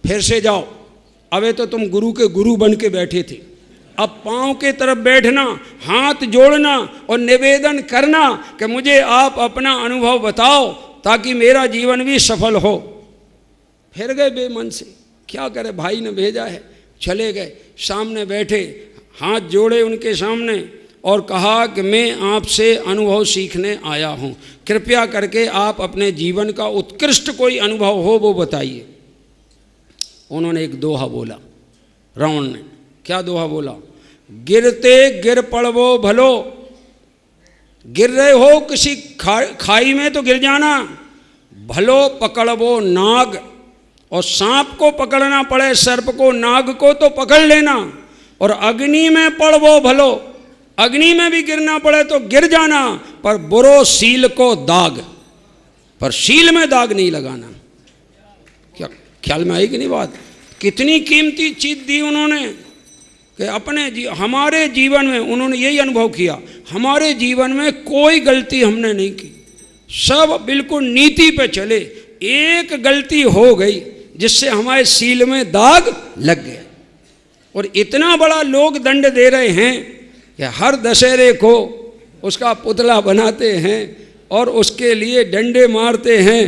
फिर से जाओ, अबे तो तुम गुरु के गुरु बन के बैठे थे। अब पाँव के तरफ बैठना, हाथ जोड़ना और निवेदन करना कि मुझे आप अपना अनुभव बताओ ताकि मेरा जीवन भी सफल हो। फिर गए बेमन से, क्या करे भाई ने भेजा है। चले गए, सामने बैठे, हाथ जोड़े उनके सामने और कहा कि मैं आपसे अनुभव सीखने आया हूँ, कृपया करके आप अपने जीवन का उत्कृष्ट कोई अनुभव हो वो बताइए। उन्होंने एक दोहा बोला, रावण ने। क्या दोहा बोला? गिरते गिर पड़वो भलो। गिर रहे हो किसी खाई में तो गिर जाना, भलो पकड़वो नाग। और सांप को पकड़ना पड़े, सर्प को, नाग को तो पकड़ लेना। और अग्नि में पड़वो भलो, अग्नि में भी गिरना पड़े तो गिर जाना, पर बुरो सील को दाग, पर सील में दाग नहीं लगाना। क्या ख्याल में आई कि नहीं बात? कितनी कीमती चीज दी उन्होंने कि अपने हमारे जीवन में उन्होंने यही अनुभव किया, हमारे जीवन में कोई गलती हमने नहीं की, सब बिल्कुल नीति पे चले। एक गलती हो गई जिससे हमारे सील में दाग लग गया। और इतना बड़ा लोग दंड दे रहे हैं कि हर दशहरे को उसका पुतला बनाते हैं और उसके लिए डंडे मारते हैं,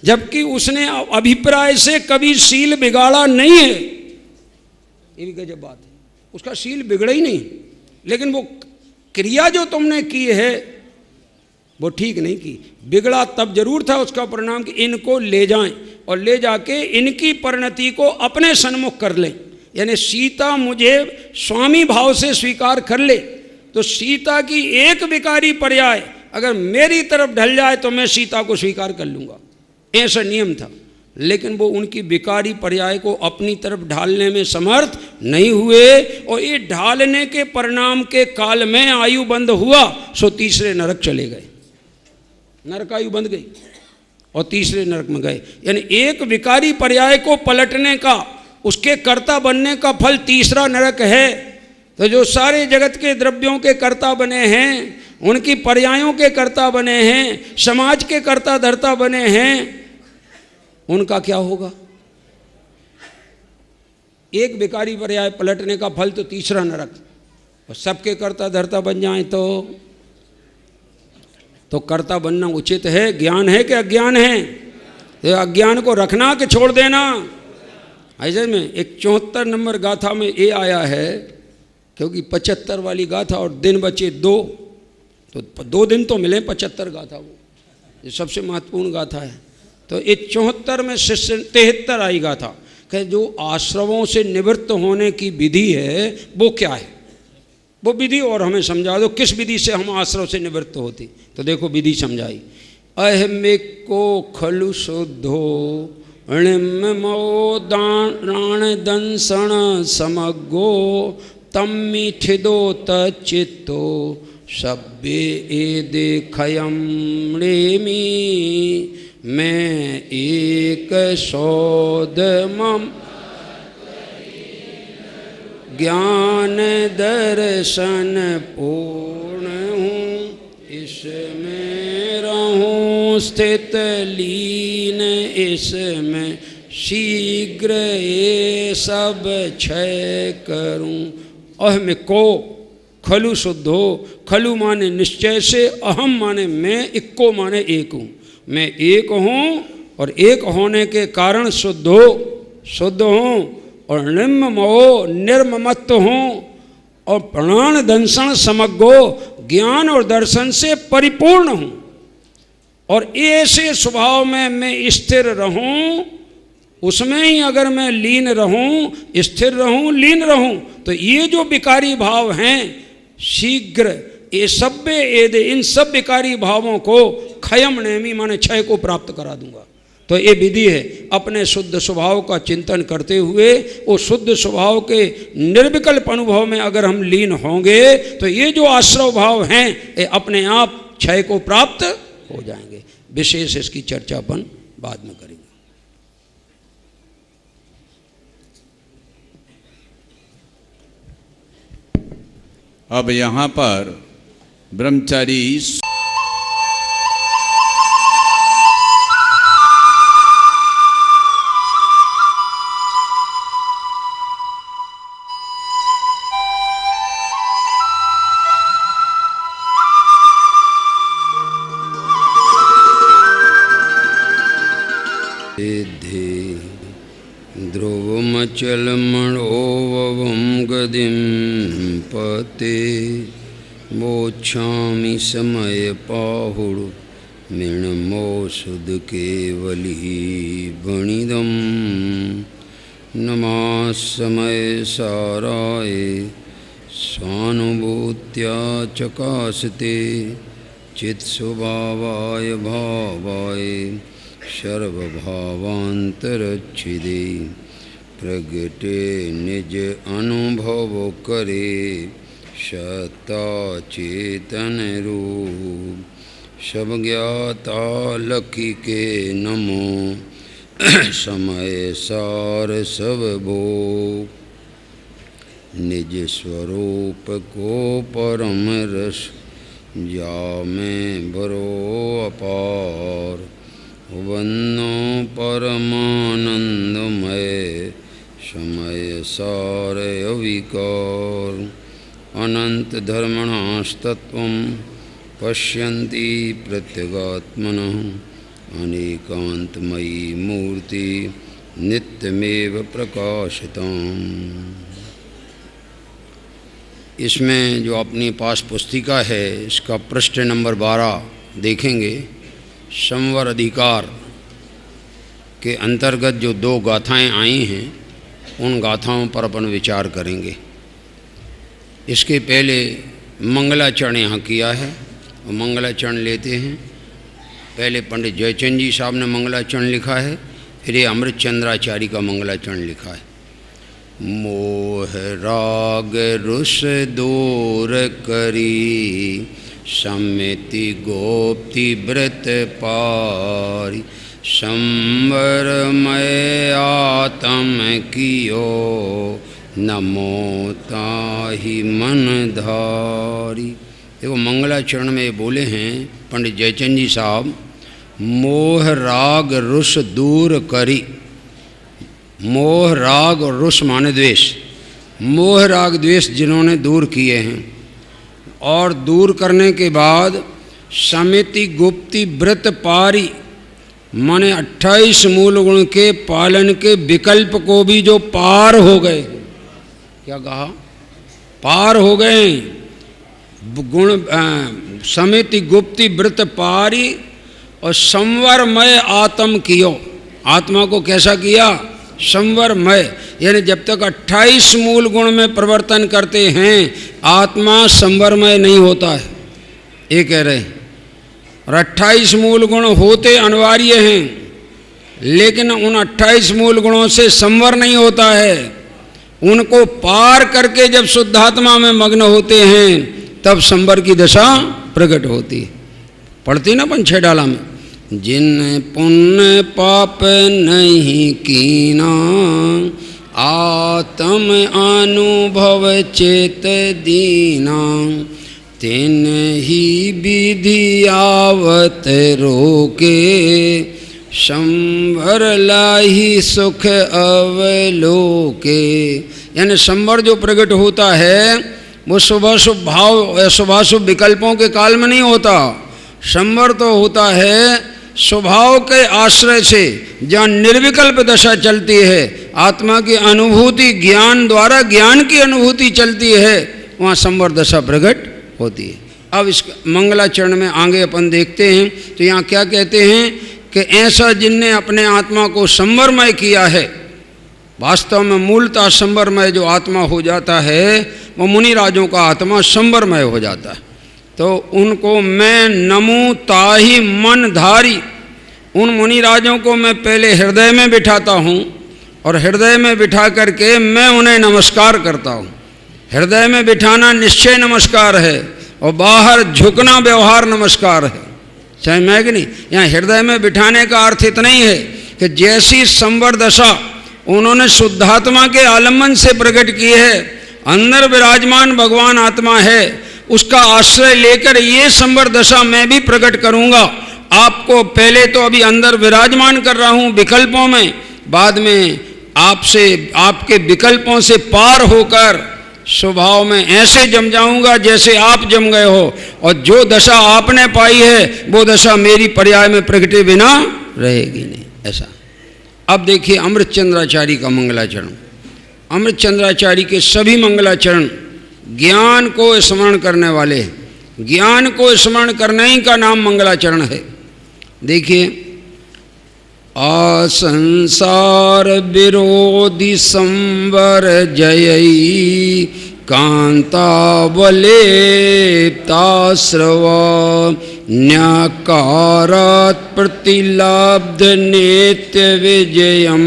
जबकि उसने अभिप्राय से कभी सील बिगाड़ा नहीं है। ये भी गजब बात है, उसका सील बिगड़ा ही नहीं, लेकिन वो क्रिया जो तुमने की है वो ठीक नहीं की। बिगड़ा तब जरूर था उसका परिणाम कि इनको ले जाएं और ले जाके इनकी परिणति को अपने सन्मुख कर लें। यानी सीता मुझे स्वामी भाव से स्वीकार कर ले तो सीता की एक विकारी पर्याय अगर मेरी तरफ ढल जाए तो मैं सीता को स्वीकार कर लूँगा, ऐसा नियम था। लेकिन वो उनकी विकारी पर्याय को अपनी तरफ ढालने में समर्थ नहीं हुए, और ये ढालने के परिणाम के काल में आयु बंद हुआ, सो तीसरे नरक चले गए। नरक आयु बंद गई और तीसरे नरक में गए। यानी एक विकारी पर्याय को पलटने का, उसके कर्ता बनने का फल तीसरा नरक है। तो जो सारे जगत के द्रव्यों के कर्ता बने हैं, उनकी पर्यायों के कर्ता बने हैं, समाज के कर्ता धर्ता बने हैं, उनका क्या होगा? एक भिखारी पर आए पलटने का फल तो तीसरा नरक, और सबके कर्ता धर्ता बन जाए तो कर्ता बनना उचित है? ज्ञान है कि अज्ञान है? तो अज्ञान को रखना कि छोड़ देना? ऐसे में एक 74 नंबर गाथा में ये आया है, क्योंकि 75 वाली गाथा और दिन बचे 2, तो 2 दिन तो मिले 75 गाथा, वो ये सबसे महत्वपूर्ण गाथा है। तो ये 74 में 73 आई गाथा कि जो आश्रवों से निवृत्त होने की विधि है वो क्या है, वो विधि और हमें समझा दो, किस विधि से हम आश्रव से निवृत्त होती। तो देखो विधि समझाई, अहमिको खलु शुद्धो णिमो दाण दंसण समगो तम्मीठिदो तचित्तो सब्बे एदे खयम रेमी मैं एक सौद मम ज्ञान दर्शन पूर्ण हूँ, इसमें रहूँ स्थित लीन, इसमें शीघ्र ये सब क्षय करूँ। अहमिको खलु शुद्धो, खलु माने निश्चय से, अहम माने मैं, इक्को माने एक हूँ। मैं एक हूँ और एक होने के कारण शुद्ध हूँ, और निर्ममो निर्ममत्व हूँ, और प्राण दंशन समग्गो ज्ञान और दर्शन से परिपूर्ण हूँ, और ऐसे स्वभाव में मैं स्थिर रहूँ, उसमें ही अगर मैं लीन रहूँ, स्थिर रहूँ, लीन रहूँ, तो ये जो विकारी भाव हैं शीघ्र ये सब्बे एदे, इन सब विकारी भावों को खयम नेमी माने क्षय को प्राप्त करा दूंगा। तो ये विधि है, अपने शुद्ध स्वभाव का चिंतन करते हुए वो शुद्ध स्वभाव के निर्विकल्प अनुभव में अगर हम लीन होंगे तो ये जो आश्रव भाव हैं ये अपने आप क्षय को प्राप्त हो जाएंगे। विशेष इसकी चर्चा अपन बाद में करेंगे। अब यहाँ पर ब्रह्मचारी ध्रुवमचलमणोवं गदिं पते मोक्षामि समय पाहुड़ मिणमोषुद केवली बणिदम नमः समय साराय स्वानुभूत्या चकाशते चित्स्वभावाय भावाय सर्वभावांतरच्छिदे प्रगटे निज अनुभव करे सत्ता चेतन रूप सब ज्ञाता लकी के नमो समय सार सब भोग निज स्वरूप को परम रस जा में भरो अपार वन्नो परमानंदमय समय सार अविकार अनंत धर्मणास्तत्वं पश्यन्ति प्रत्यगात्मनः अनेकांतमयी मूर्ति नित्यमेव प्रकाशिताम्। इसमें जो अपनी पास पुस्तिका है इसका पृष्ठ नंबर 12 देखेंगे। संवर अधिकार के अंतर्गत जो 2 गाथाएं आई हैं उन गाथाओं पर अपन विचार करेंगे। इसके पहले मंगलाचरण यहाँ किया है और मंगलाचरण लेते हैं। पहले पंडित जयचंद जी साहब ने मंगलाचरण लिखा है, फिर ये अमृत चंद्राचार्य का मंगलाचरण लिखा है। मोह राग रुस दूर करी सम्मिति गोप्ति व्रत पारी संवरमय आत्म कियो नमो ताहि मन धारी। देखो मंगलाचरण में बोले हैं पंडित जयचंद जी साहब, मोह राग रुष दूर करी। मोह राग और रुष माने द्वेष। मोह राग द्वेष जिन्होंने दूर किए हैं और दूर करने के बाद समिति गुप्ति व्रत पारी माने 28 मूल गुण के पालन के विकल्प को भी जो पार हो गए। क्या कहा? पार हो गए। गुण समिति गुप्ति व्रत पारी और संवरमय आत्म कियो। आत्मा को कैसा किया? संवरमय। यानी जब तक 28 मूल गुण में प्रवर्तन करते हैं आत्मा संवरमय नहीं होता है, ये कह रहे हैं। और 28 मूल गुण होते अनिवार्य हैं, लेकिन उन 28 मूल गुणों से संवर नहीं होता है। उनको पार करके जब शुद्धात्मा में मग्न होते हैं तब संवर की दशा प्रकट होती है। पढ़ती ना 6 डाला में, जिन पुण्य पाप नहीं कीना आत्म अनुभव चेत दीना तिन ही विधि आवत रोके संवर लाही सुख अवलोके। यानी संवर जो प्रकट होता है वो शुभाशुभ भाव शुभाशुभ विकल्पों के काल में नहीं होता। संवर तो होता है स्वभाव के आश्रय से, जहाँ निर्विकल्प दशा चलती है, आत्मा की अनुभूति ज्ञान द्वारा ज्ञान की अनुभूति चलती है, वहाँ संवर दशा प्रकट होती है। अब इस मंगलाचरण में आगे अपन देखते हैं तो यहाँ क्या कहते हैं कि ऐसा जिनने अपने आत्मा को संवरमय किया है, वास्तव में मूलतः संवरमय जो आत्मा हो जाता है वो मुनिराजों का आत्मा संवरमय हो जाता है। तो उनको मैं नमू ताहि मन धारी, उन मुनिराजों को मैं पहले हृदय में बिठाता हूँ और हृदय में बिठा करके मैं उन्हें नमस्कार करता हूँ। हृदय में बिठाना निश्चय नमस्कार है और बाहर झुकना व्यवहार नमस्कार है, चाहे मैं कि नहीं। यहाँ हृदय में बिठाने का अर्थ इतना ही है कि जैसी संवर दशा उन्होंने शुद्धात्मा के आलम्बन से प्रकट की है, अंदर विराजमान भगवान आत्मा है, उसका आश्रय लेकर ये संवर दशा मैं भी प्रकट करूंगा। आपको पहले तो अभी अंदर विराजमान कर रहा हूं विकल्पों में, बाद में आपसे आपके विकल्पों से पार होकर स्वभाव में ऐसे जम जाऊंगा जैसे आप जम गए हो, और जो दशा आपने पाई है वो दशा मेरी पर्याय में प्रगटे बिना रहेगी नहीं। ऐसा। अब देखिए अमृतचंद्राचार्य का मंगलाचरण। अमृतचंद्राचार्य के सभी मंगलाचरण ज्ञान को स्मरण करने वाले, ज्ञान को स्मरण करने ही का नाम मंगलाचरण है। देखिए, असंसार विरोधी संवर जयई कांतावलेप्ताश्रव न्याकारात् प्रतिलाब्ध नित्य विजयम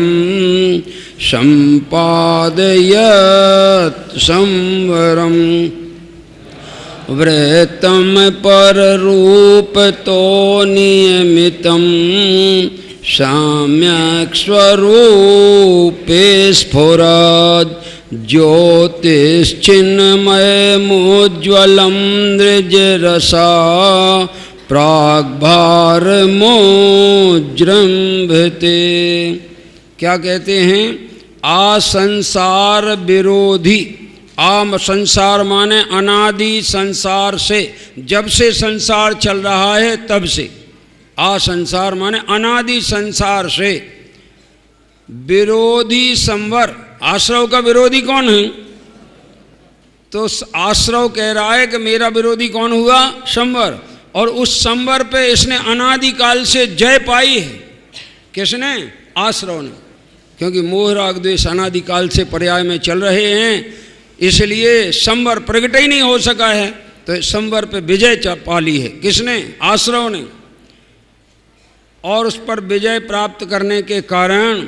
संपादयत् संवरम व्रतम पर रूप तो नियमितम साम्यक स्वरूपे स्फुरद ज्योतिश्चिन्मय मोज्ज्वलम दृजरसा प्राग्भारमोजृंभते। क्या कहते हैं? असंसार विरोधी। आम संसार माने अनादि संसार से, जब से संसार चल रहा है तब से। असंसार माने अनादि संसार से विरोधी संवर। आश्रव का विरोधी कौन है? तो आश्रव कह रहा है कि मेरा विरोधी कौन हुआ? संवर। और उस संवर पे इसने अनादि काल से जय पाई है। किसने? आश्रव ने। क्योंकि मोह राग द्वेष अनादि काल से पर्याय में चल रहे हैं, इसलिए संवर प्रकट ही नहीं हो सका है। तो संवर पे विजय पा ली है। किसने? आश्रव ने। और उस पर विजय प्राप्त करने के कारण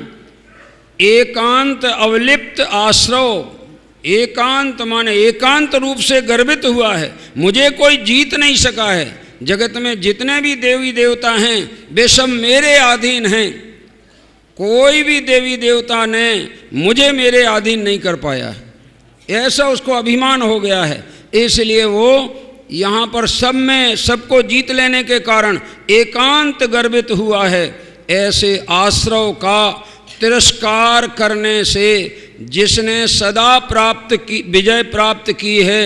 एकांत अवलिप्त आश्रव, एकांत माने एकांत रूप से गर्वित हुआ है, मुझे कोई जीत नहीं सका है। जगत में जितने भी देवी देवता हैं वे सब मेरे अधीन हैं, कोई भी देवी देवता ने मुझे मेरे अधीन नहीं कर पाया है, ऐसा उसको अभिमान हो गया है। इसलिए वो यहाँ पर सब में सबको जीत लेने के कारण एकांत गर्वित हुआ है। ऐसे आश्रव का तिरस्कार करने से जिसने सदा प्राप्त की विजय प्राप्त की है,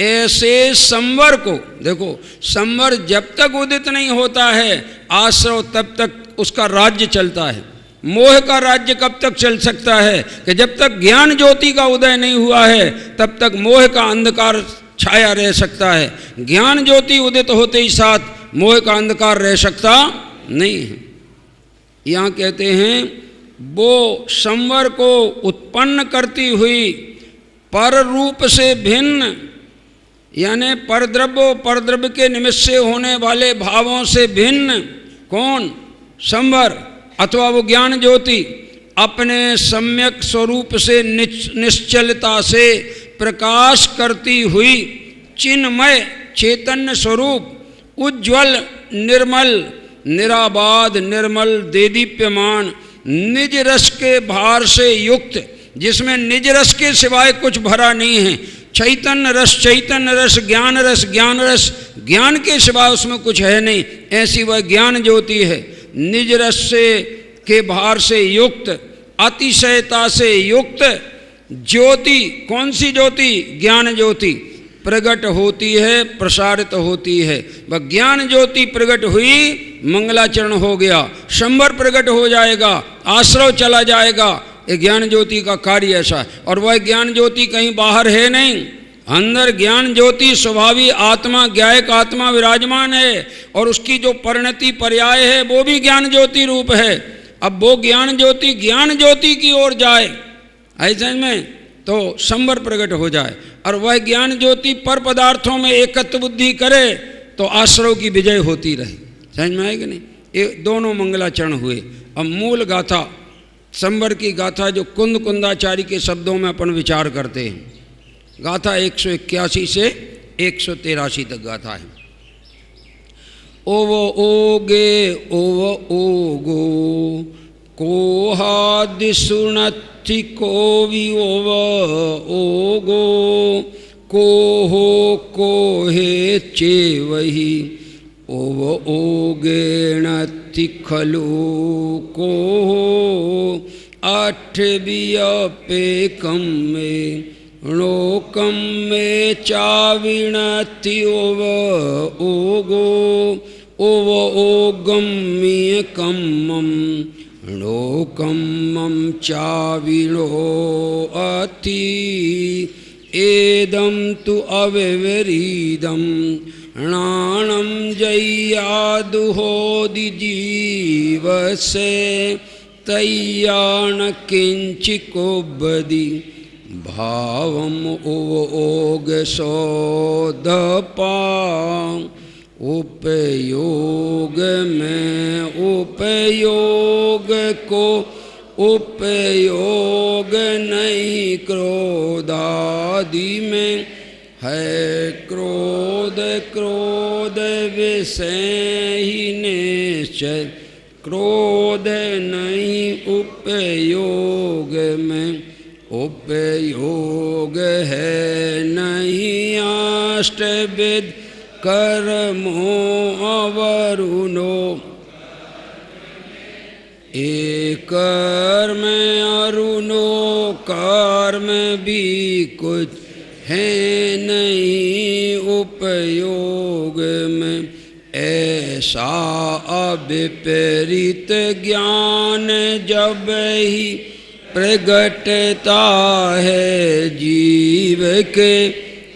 ऐसे संवर को देखो, संवर जब तक उदित नहीं होता है आश्रव तब तक उसका राज्य चलता है। मोह का राज्य कब तक चल सकता है कि जब तक ज्ञान ज्योति का उदय नहीं हुआ है तब तक मोह का अंधकार छाया रह सकता है। ज्ञान ज्योति उदित होते ही साथ मोह का अंधकार रह सकता नहीं है। यहाँ कहते हैं वो संवर को उत्पन्न करती हुई पर रूप से भिन्न, यानी परद्रव्य परद्रव्य के निमित्त से होने वाले भावों से भिन्न कौन? संवर अथवा वो ज्ञान ज्योति अपने सम्यक स्वरूप से निश्चलता से प्रकाश करती हुई चिन्मय चैतन्य स्वरूप उज्ज्वल निर्मल निराबाद निर्मल देदीप्यमान निज रस के भार से युक्त, जिसमें निज रस के सिवाय कुछ भरा नहीं है। चैतन्य रस ज्ञान रस ज्ञान के सिवाय उसमें कुछ है नहीं, ऐसी वह ज्ञान ज्योति है। निज रस से के भार से युक्त, अतिशयता से युक्त ज्योति, कौन सी ज्योति? ज्ञान ज्योति प्रकट होती है, प्रसारित होती है। वह ज्ञान ज्योति प्रकट हुई, मंगलाचरण हो गया, संवर प्रकट हो जाएगा, आश्रव चला जाएगा। ये ज्ञान ज्योति का कार्य ऐसा है। और वह ज्ञान ज्योति कहीं बाहर है नहीं, अंदर ज्ञान ज्योति स्वभावी आत्मा ज्ञायक आत्मा विराजमान है, और उसकी जो परिणति पर्याय है वो भी ज्ञान ज्योति रूप है। अब वो ज्ञान ज्योति की ओर जाए ऐसे में तो संवर प्रकट हो जाए, और वह ज्ञान ज्योति पर पदार्थों में एकत्व बुद्धि करे तो आश्रव की विजय होती रहे। समझ में आएगी नहीं? ये दोनों मंगलाचरण हुए। अब मूल गाथा संवर की गाथा जो कुंद कुंदाचारी के शब्दों में अपन विचार करते हैं, गाथा 181 से 183 तक गाथा है। ओव ओगे ओव ओगो कोहादि सुनथि कोवि ओव ओगो कोहो कोहे चेवहि ओव ओगेणति खलु कोहो अठबियपेकं मे णोकं मे चाविणति ओव ओगो ओव ओगम्यकं मम णोकं मम चाविणो अति एदं तु अविवरीदं णाणं जय्यादुहोदि जीवसे तय्यान किंचिकोबदि भावम ओग सौदपा उपयोग में उपयोग को उपयोग नहीं क्रोधादि में है क्रोध क्रोध विषय ही निश्चय क्रोध नहीं उपयोग में उपयोग है नहीं अष्टविध कर्मो अवरुणो एक कर्म अरुणो कर्म भी कुछ है नहीं उपयोग में ऐसा अविपरीत ज्ञान जब ही प्रगटता है जीव के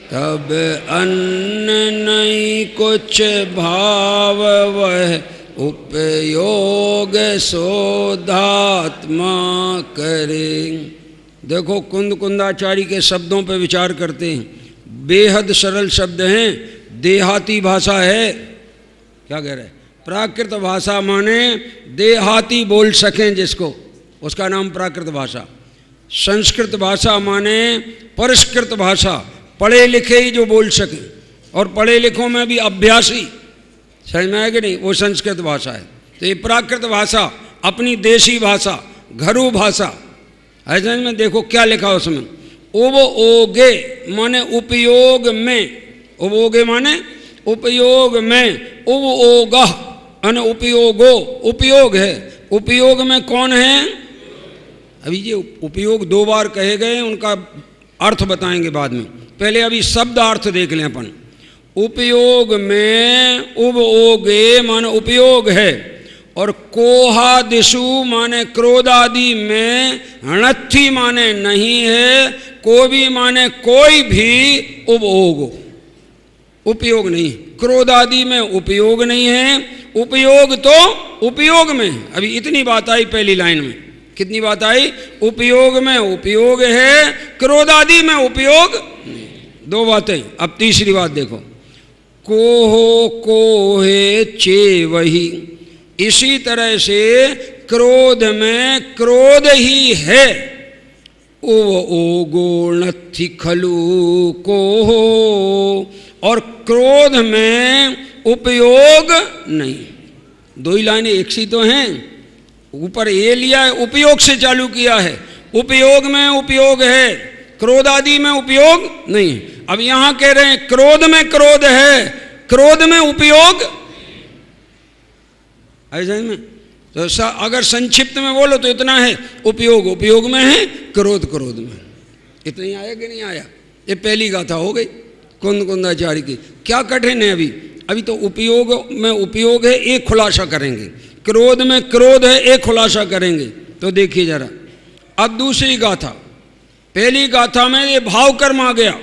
तब अन्न नहीं कुछ भाव वह उपयोग शोधात्मा करे। देखो कुंद कुंदाचारी के शब्दों पर विचार करते हैं, बेहद सरल शब्द हैं, देहाती भाषा है। क्या कह रहे हैं? प्राकृत भाषा माने देहाती बोल सकें जिसको, उसका नाम प्राकृत भाषा। संस्कृत भाषा माने परिष्कृत भाषा, पढ़े लिखे ही जो बोल सकें, और पढ़े लिखों में भी अभ्यासी। समझ में आएगी नहीं? वो संस्कृत भाषा है। तो ये प्राकृत भाषा अपनी देशी भाषा, घरू भाषा। ऐसे में देखो क्या लिखा उसमें, ओव ओगे माने उपयोग में, उपभोगे माने उपयोग में, उपयोगः अन उपयोगो, उपयोग है। उपयोग में कौन है? अभी ये उपयोग 2 बार कहे गए, उनका अर्थ बताएंगे बाद में, पहले अभी शब्द अर्थ देख लें अपन। उपयोग में उपयोगे माने उपयोग है, और कोहादिषु माने क्रोध आदि में, हणत्थि माने नहीं है, को भी माने कोई भी, उपयोगो उपयोग नहीं, क्रोध आदि में उपयोग नहीं है। उपयोग तो उपयोग में, अभी इतनी बात आई पहली लाइन में, कितनी बात आई? उपयोग में उपयोग है, क्रोध आदि में उपयोग नहीं। 2 बातें। अब तीसरी बात देखो, कोहो कोहे चे वही, इसी तरह से क्रोध में क्रोध ही है, ओगो नत्थि खलु कोहो, और क्रोध में उपयोग नहीं। 2 ही लाइनें एक सी तो हैं, ऊपर ये लिया है, उपयोग से चालू किया है, उपयोग में उपयोग है, क्रोध आदि में उपयोग नहीं। अब यहां कह रहे हैं क्रोध में क्रोध है, क्रोध में उपयोग, ऐसा में तो अगर संक्षिप्त में बोलो तो इतना है, उपयोग उपयोग में है, क्रोध क्रोध में। इतना ही आया कि नहीं आया? ये पहली गाथा हो गई कुंद कुंदाचार्य की। क्या कठिन है? अभी तो उपयोग में उपयोग है, एक खुलासा करेंगे, क्रोध में क्रोध है, एक खुलासा करेंगे। तो देखिए जरा, अब दूसरी गाथा। पहली गाथा में ये भाव कर्म आ गया,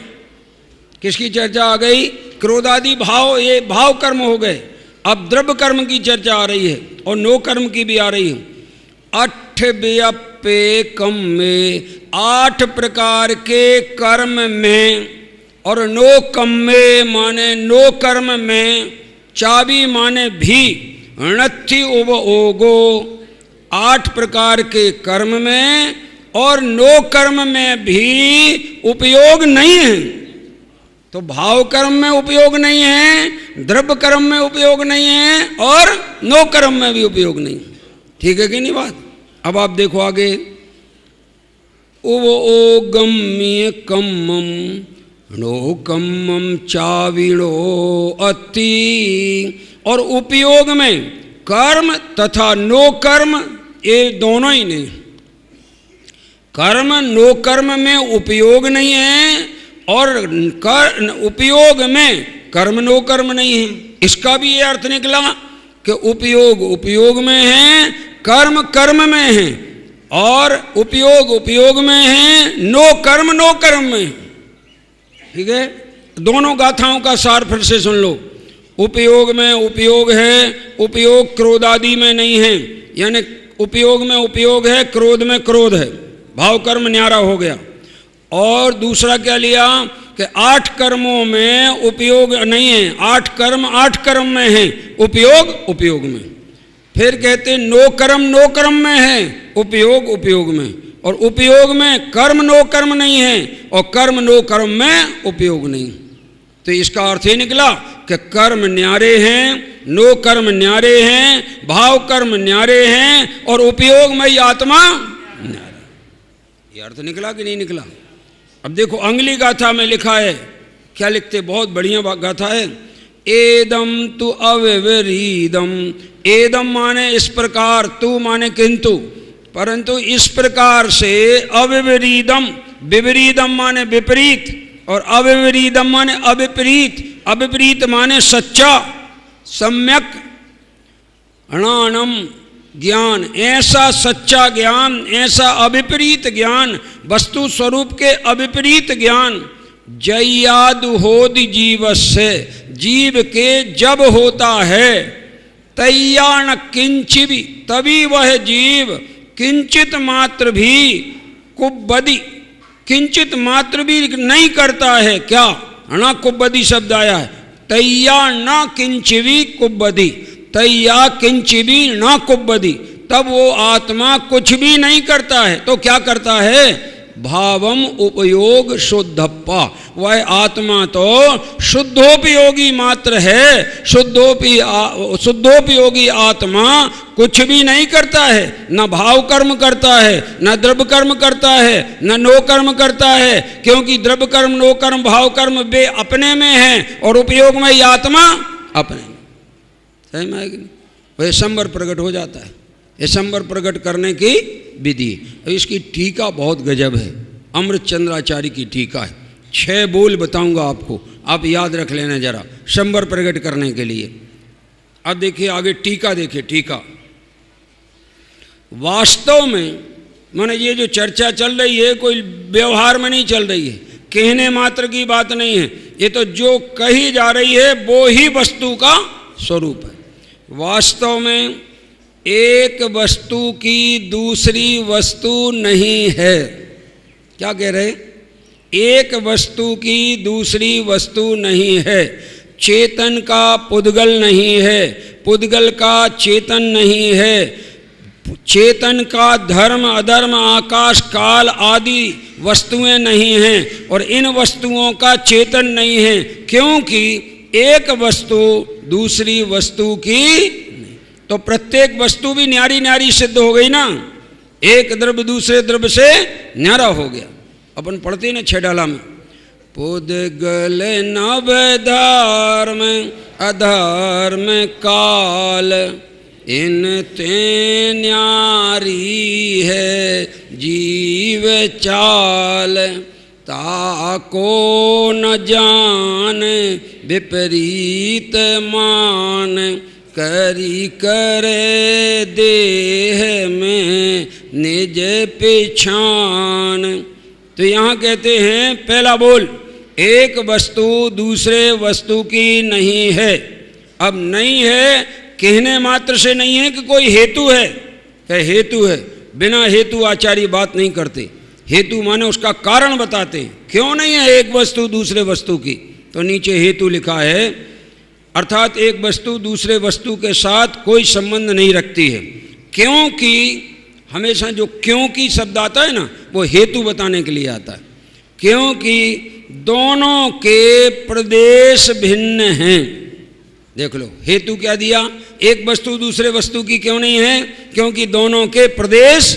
किसकी चर्चा आ गई? क्रोधादि भाव, ये भाव कर्म हो गए। अब द्रव्य कर्म की चर्चा आ रही है, और नो कर्म की भी आ रही है। 8 व्यापे कम में, 8 प्रकार के कर्म में, और नो कम में माने नो कर्म में, चाबी माने भी, णत्थि उपयोगो, 8 प्रकार के कर्म में और नो कर्म में भी उपयोग नहीं है। तो भाव कर्म में उपयोग नहीं है, द्रव्य कर्म में उपयोग नहीं है, और नो कर्म में भी उपयोग नहीं। ठीक है कि नहीं बात? अब आप देखो आगे, उपयोगम्य कम्मम नो कम्मम चाविणो अति, और उपयोग में कर्म तथा नो कर्म ये दोनों ही नहीं। कर्म नो कर्म में उपयोग नहीं है, और उपयोग में कर्म नो कर्म नहीं है। इसका भी ये अर्थ निकला कि उपयोग उपयोग में है, कर्म कर्म में है, और उपयोग उपयोग में है, नो कर्म में। ठीक है, दोनों गाथाओं का सार फिर से सुन लो। उपयोग में उपयोग है, उपयोग क्रोध आदि में नहीं है, यानी उपयोग में उपयोग है, क्रोध में क्रोध है, भाव कर्म न्यारा हो गया। और दूसरा क्या लिया कि 8 कर्मों में उपयोग नहीं है, 8 कर्म में है, उपयोग उपयोग में। फिर कहते नो कर्म में है, उपयोग उपयोग में, और उपयोग में कर्म नो कर्म नहीं है, और कर्म नो कर्म में उपयोग नहीं। तो इसका अर्थ ये निकला कि कर्म न्यारे हैं, नो कर्म न्यारे हैं, भाव कर्म न्यारे हैं, और उपयोग में आत्मा न्यारा। ये अर्थ निकला कि नहीं निकला? अब देखो अगली गाथा में लिखा है, क्या लिखते? बहुत बढ़िया गाथा है। एदम तु अविपरीतम, एदम माने इस प्रकार, तु माने किंतु, परंतु इस प्रकार से, अविपरीतम, विपरीतम माने विपरीत, और अविपरीतम माने अविपरीत, अविपरीत माने सच्चा, सम्यक, अणानम ज्ञान, ऐसा सच्चा ज्ञान, ऐसा अविपरीत ज्ञान, वस्तु स्वरूप के अविपरीत ज्ञान, जयाद होद जीव से, जीव के जब होता है, तैयान किंचित भी, तभी वह जीव किंचित मात्र भी, कुब्बदी, किंचित मात्र भी नहीं करता है। क्या? अणा कुब्बदी शब्द आया है, तैया न किंचिवी कुब्बदी, तैया किंचिवी न कुब्बदी, तब वो आत्मा कुछ भी नहीं करता है। तो क्या करता है? भावम उपयोग शुद्धप्पा, वह आत्मा तो शुद्धोपयोगी मात्र है। शुद्धोपयोगी आत्मा कुछ भी नहीं करता है, न भाव कर्म करता है, न द्रव्य कर्म करता है, न नो कर्म करता है, क्योंकि द्रव्य कर्म, नो कर्म, भाव कर्म वे अपने में हैं और उपयोग में ही आत्मा अपने में। सही में है कि नहीं? वह संवर प्रकट हो जाता है। ये संवर प्रकट करने की विधि, इसकी टीका बहुत गजब है। अमृत चंद्राचार्य की टीका है। 6 बोल बताऊंगा आपको, आप याद रख लेना जरा, संवर प्रकट करने के लिए। अब देखिए आगे टीका, देखिए टीका। वास्तव में माने ये जो चर्चा चल रही है कोई व्यवहार में नहीं चल रही है, कहने मात्र की बात नहीं है, ये तो जो कही जा रही है वो ही वस्तु का स्वरूप है। वास्तव में एक वस्तु की दूसरी वस्तु नहीं है। क्या कह रहे? एक वस्तु की दूसरी वस्तु नहीं है। चेतन का पुद्गल नहीं है, पुद्गल का चेतन नहीं है, चेतन का धर्म अधर्म आकाश काल आदि वस्तुएं नहीं हैं, और इन वस्तुओं का चेतन नहीं है, क्योंकि एक वस्तु दूसरी वस्तु की नहीं। तो प्रत्येक वस्तु भी न्यारी न्यारी सिद्ध हो गई ना। एक द्रव्य दूसरे द्रव्य से न्यारा हो गया। अपन पढ़ते हैं ना 6 डाला में, पुद्गल नव धर्म अधर्म काल इन ते न्यारी है जीव चाल, ताको न जान विपरीत मान, करी करे देह में निज पिछान। तो यहाँ कहते हैं पहला बोल, एक वस्तु दूसरे वस्तु की नहीं है। अब नहीं है कहने मात्र से नहीं है कि कोई हेतु है, क्या हेतु है? बिना हेतु आचार्य बात नहीं करते। हेतु माने उसका कारण बताते हैं, क्यों नहीं है एक वस्तु दूसरे वस्तु की। तो नीचे हेतु लिखा है, अर्थात एक वस्तु दूसरे वस्तु के साथ कोई संबंध नहीं रखती है, क्योंकि हमेशा जो क्योंकि शब्द आता है ना वो हेतु बताने के लिए आता है। क्योंकि दोनों के प्रदेश भिन्न हैं। देख लो हेतु क्या दिया, एक वस्तु दूसरे वस्तु की क्यों नहीं है? क्योंकि दोनों के प्रदेश,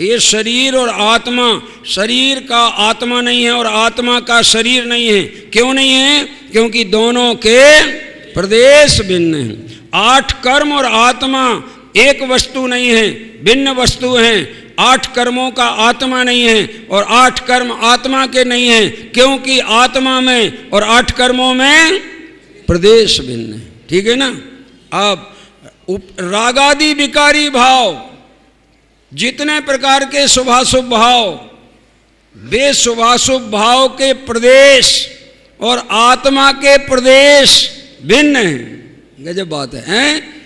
ये शरीर और आत्मा, शरीर का आत्मा नहीं है और आत्मा का शरीर नहीं है। क्यों नहीं है? क्योंकि दोनों के प्रदेश भिन्न हैं। 8 कर्म और आत्मा एक वस्तु नहीं है, भिन्न वस्तु हैं। 8 कर्मों का आत्मा नहीं है और 8 कर्म आत्मा के नहीं है, क्योंकि आत्मा में और 8 कर्मों में प्रदेश भिन्न है। ठीक है ना। अब रागादि विकारी भाव, जितने प्रकार के शुभाशुभ भाव, वे शुभाशुभ भाव के प्रदेश और आत्मा के प्रदेश भिन्न हैं। गजब बात है।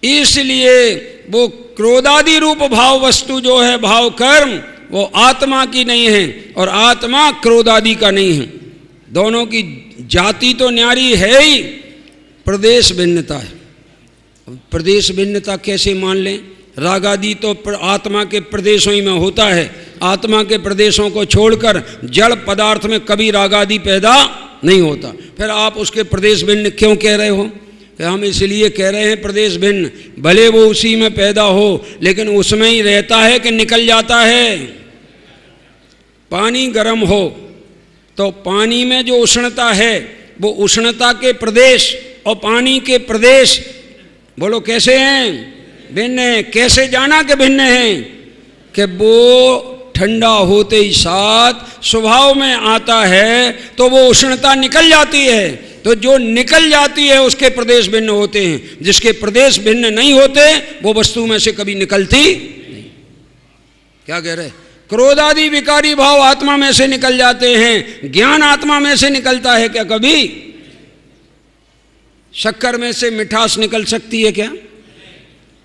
इसलिए वो क्रोधादि रूप भाव वस्तु जो है, भाव कर्म, वो आत्मा की नहीं है और आत्मा क्रोधादि का नहीं है। दोनों की जाति तो न्यारी है ही, प्रदेश भिन्नता है। प्रदेश भिन्नता कैसे मान लें? रागादि तो आत्मा के प्रदेशों ही में होता है। आत्मा के प्रदेशों को छोड़कर जड़ पदार्थ में कभी रागादि पैदा नहीं होता। फिर आप उसके प्रदेश भिन्न क्यों कह रहे हो? कि हम इसलिए कह रहे हैं प्रदेश भिन्न, भले वो उसी में पैदा हो लेकिन उसमें ही रहता है कि निकल जाता है। पानी गर्म हो तो पानी में जो उष्णता है वो उष्णता के प्रदेश और पानी के प्रदेश, बोलो कैसे हैं? भिन्न है। कैसे जाना कि भिन्न है? कि वो ठंडा होते ही साथ स्वभाव में आता है तो वो उष्णता निकल जाती है। तो जो निकल जाती है उसके प्रदेश भिन्न होते हैं, जिसके प्रदेश भिन्न नहीं होते वो वस्तु में से कभी निकलती नहीं। क्या कह रहे? क्रोधादि विकारी भाव आत्मा में से निकल जाते हैं। ज्ञान आत्मा में से निकलता है क्या कभी? शक्कर में से मिठास निकल सकती है क्या?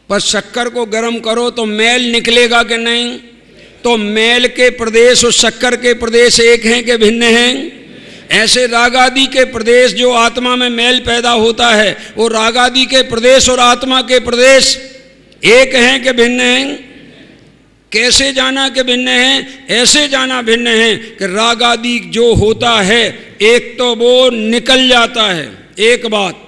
पर शक्कर को गर्म करो तो मैल निकलेगा कि नहीं? तो मैल के प्रदेश और शक्कर के प्रदेश एक हैं कि भिन्न हैं? ऐसे रागादि के प्रदेश जो आत्मा में मैल पैदा होता है, वो रागादि के प्रदेश और आत्मा के प्रदेश एक हैं कि भिन्न हैं? कैसे जाना कि भिन्न है? ऐसे जाना भिन्न है कि राग आदि जो होता है एक तो वो निकल जाता है, एक बात,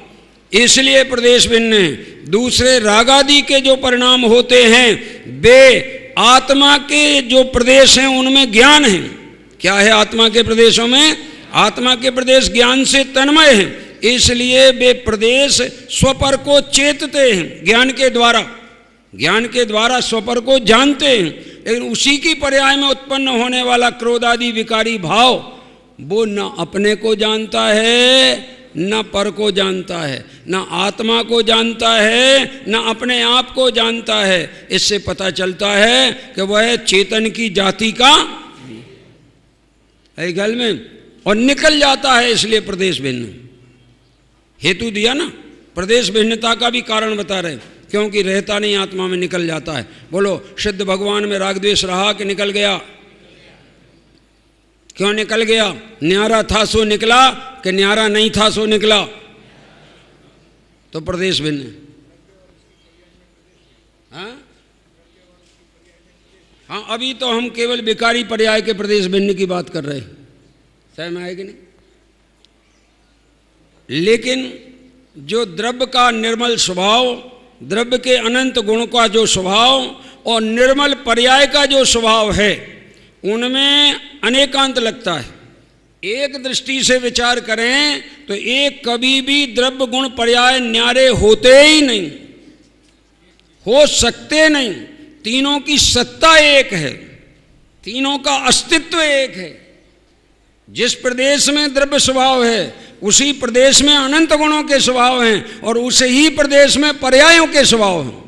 इसलिए प्रदेश भिन्न है। दूसरे राग आदि के जो परिणाम होते हैं वे आत्मा के जो प्रदेश हैं उनमें ज्ञान है। क्या है आत्मा के प्रदेशों में? आत्मा के प्रदेश ज्ञान से तन्मय हैं, इसलिए वे प्रदेश स्वपर को चेतते हैं, ज्ञान के द्वारा स्वपर को जानते हैं। लेकिन उसी की पर्याय में उत्पन्न होने वाला क्रोध आदि विकारी भाव वो न अपने को जानता है न पर को जानता है, न आत्मा को जानता है न अपने आप को जानता है। इससे पता चलता है कि वह चेतन की जाति का है गल में और निकल जाता है, इसलिए प्रदेश भिन्न। हेतु दिया ना, प्रदेश भिन्नता का भी कारण बता रहे, क्योंकि रहता नहीं आत्मा में, निकल जाता है। बोलो, सिद्ध भगवान में राग द्वेष रहा कि निकल गया? क्यों निकल गया? न्यारा था सो निकला कि न्यारा नहीं था सो निकला? तो प्रदेश भिन्न। हाँ, अभी तो हम केवल विकारी पर्याय के प्रदेश भिन्न की बात कर रहे हैं, समझ में आएगी नहीं? लेकिन जो द्रव्य का निर्मल स्वभाव, द्रव्य के अनंत गुण का जो स्वभाव और निर्मल पर्याय का जो स्वभाव है, उनमें अनेकांत लगता है। एक दृष्टि से विचार करें तो एक कभी भी द्रव्य गुण पर्याय न्यारे होते ही नहीं, हो सकते नहीं। तीनों की सत्ता एक है, तीनों का अस्तित्व एक है। जिस प्रदेश में द्रव्य स्वभाव है उसी प्रदेश में अनंत गुणों के स्वभाव हैं और उसे ही प्रदेश में पर्यायों के स्वभाव हैं।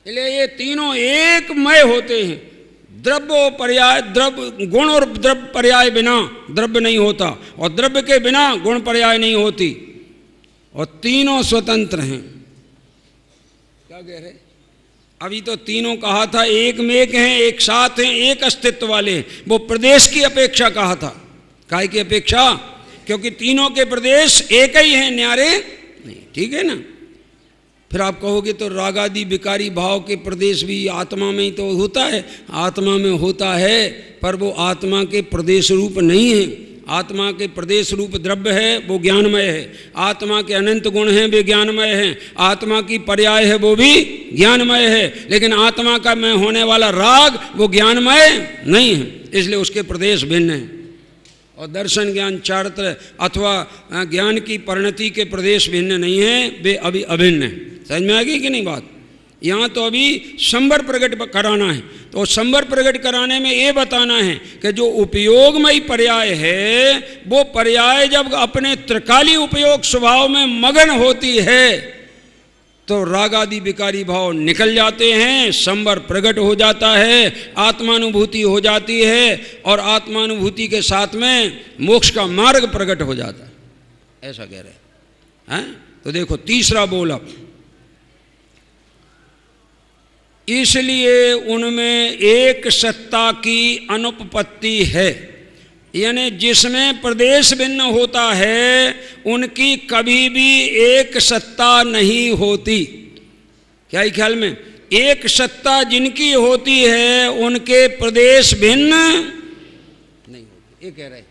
इसलिए ये तीनों एकमय होते हैं। द्रव्य पर्याय, द्रव्य गुण और द्रव्य पर्याय बिना द्रव्य नहीं होता और द्रव्य के बिना गुण पर्याय नहीं होती, और तीनों स्वतंत्र हैं। क्या कह रहे? अभी तो तीनों कहा था, एक में एक हैं, एक साथ हैं, एक अस्तित्व वाले हैं। वो प्रदेश की अपेक्षा कहा था। काहे की अपेक्षा? क्योंकि तीनों के प्रदेश एक ही हैं, न्यारे नहीं। ठीक है ना? फिर आप कहोगे तो राग आदि विकारी भाव के प्रदेश भी आत्मा में ही तो होता है। आत्मा में होता है, पर वो आत्मा के प्रदेश रूप नहीं है। आत्मा के प्रदेश रूप द्रव्य है, वो ज्ञानमय है। आत्मा के अनंत गुण हैं, वे ज्ञानमय हैं। आत्मा की पर्याय है, वो भी ज्ञानमय है। लेकिन आत्मा का में होने वाला राग वो ज्ञानमय नहीं है, इसलिए उसके प्रदेश भिन्न हैं। और दर्शन, ज्ञान, चारित्र अथवा ज्ञान की परिणति के प्रदेश भिन्न नहीं है, वे अभी अभिन्न हैं। समझ में आएगी कि नहीं बात? यहाँ तो अभी संवर प्रकट कराना है, तो संवर प्रकट कराने में ये बताना है कि जो उपयोगमयी पर्याय है वो पर्याय जब अपने त्रिकाली उपयोग स्वभाव में मगन होती है तो राग आदि विकारी भाव निकल जाते हैं, संवर प्रकट हो जाता है, आत्मानुभूति हो जाती है और आत्मानुभूति के साथ में मोक्ष का मार्ग प्रकट हो जाता है। ऐसा कह रहे हैं। तो देखो तीसरा बोल अब, इसलिए उनमें एक सत्ता की अनुपपत्ति है, यानी जिसमें प्रदेश भिन्न होता है उनकी कभी भी एक सत्ता नहीं होती। क्या ही ख्याल में? एक सत्ता जिनकी होती है उनके प्रदेश भिन्न नहीं होते, ये कह रहे।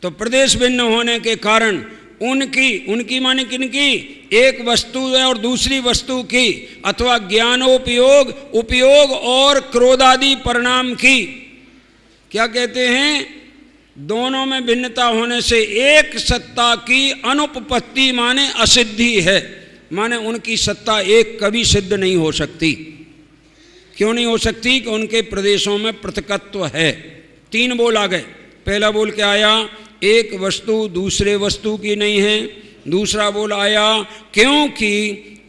तो प्रदेश भिन्न होने के कारण उनकी माने किनकी? एक वस्तु है और दूसरी वस्तु की, अथवा ज्ञानोपयोग, उपयोग और क्रोधादि परिणाम की। क्या कहते हैं? दोनों में भिन्नता होने से एक सत्ता की अनुपपत्ति माने असिद्धि है, माने उनकी सत्ता एक कभी सिद्ध नहीं हो सकती। क्यों नहीं हो सकती? कि उनके प्रदेशों में पृथकत्व है। तीन बोल आ गए। पहला बोल क्या आया? एक वस्तु दूसरे वस्तु की नहीं है। दूसरा बोल आया क्योंकि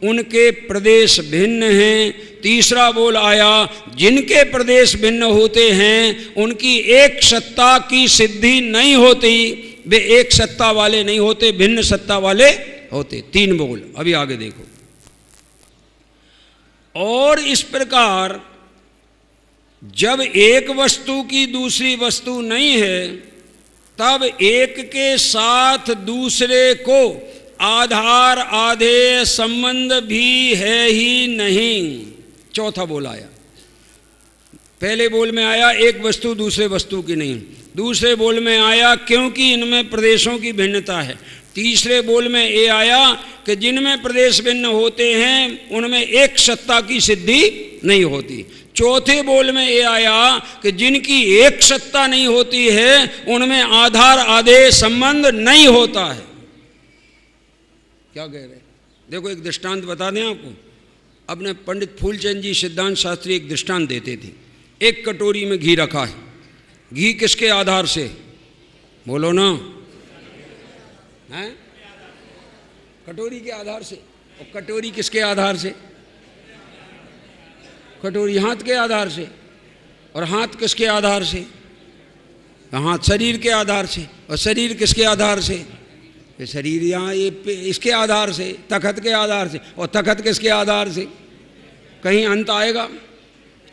उनके प्रदेश भिन्न हैं। तीसरा बोल आया जिनके प्रदेश भिन्न होते हैं उनकी एक सत्ता की सिद्धि नहीं होती, वे एक सत्ता वाले नहीं होते, भिन्न सत्ता वाले होते। तीन बोल। अभी आगे देखो। और इस प्रकार जब एक वस्तु की दूसरी वस्तु नहीं है तब एक के साथ दूसरे को आधार आधेय संबंध भी है ही नहीं। चौथा बोल आया पहले बोल में आया एक वस्तु दूसरे वस्तु की नहीं, दूसरे बोल में आया क्योंकि इनमें प्रदेशों की भिन्नता है, तीसरे बोल में ये आया कि जिनमें प्रदेश भिन्न होते हैं उनमें एक सत्ता की सिद्धि नहीं होती, चौथे बोल में ये आया कि जिनकी एक सत्ता नहीं होती है उनमें आधार आदेश संबंध नहीं होता है। क्या कह रहे? देखो एक दृष्टांत बता दें आपको। अपने पंडित फूलचंद जी सिद्धांत शास्त्री एक दृष्टांत देते थे। एक कटोरी में घी रखा है, घी किसके आधार से? बोलो ना, हैं? कटोरी के आधार से। और कटोरी किसके आधार से? कटोरी हाथ के आधार से। और हाथ किसके आधार से? हाथ शरीर के आधार से। और शरीर किसके आधार से? ये शरीर यहाँ ये इसके आधार से, तखत के आधार से। और तखत किसके आधार से? कहीं अंत आएगा,